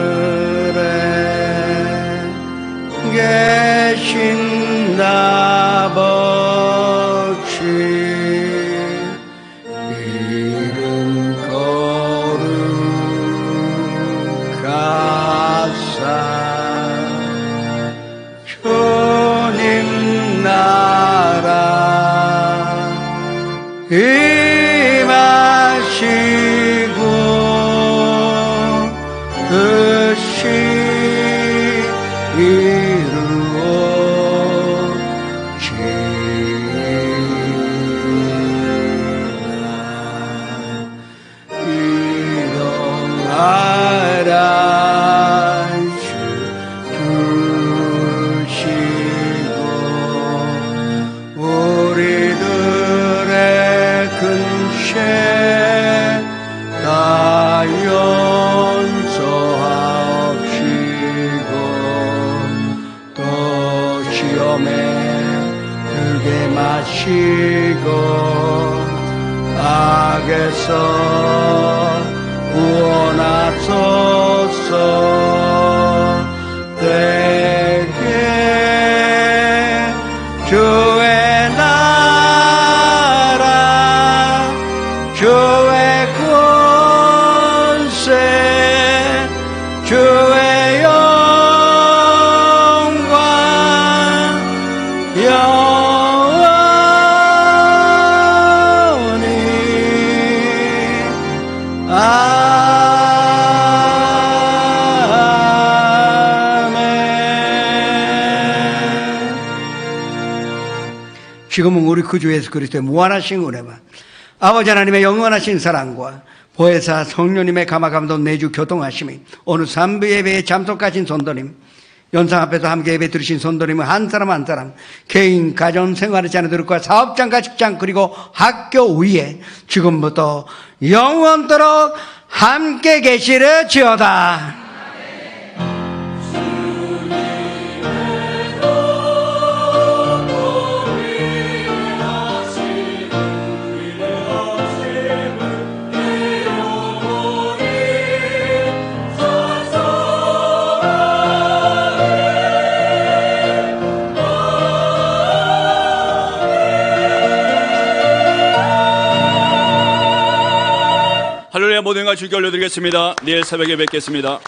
하늘에 계신 아버지 이름 거룩하사 주님 나라 임하시고 뜻이 이루어지라. 일어나라 주시고 우리들의 근심 다 용서하시고 또 시험에 들게 마시고 악에서 구원하소서. 내게 주의 나라 주의 권세 지금은 우리 구주 예수 그리스도의 무한하신 은혜와 아버지 하나님의 영원하신 사랑과 보혜사 성령님의 감화감동 내주 교통하심이 오늘 3부 예배에 참석하신 성도님, 연상 앞에서 함께 예배 들으신 성도님은 한 사람 한 사람 개인 가정 생활의 자녀들과 사업장과 직장 그리고 학교 위에 지금부터 영원토록 함께 계시려지어다. 할렐루야. 모든 걸 주께 올려드리겠습니다. 내일 새벽에 뵙겠습니다.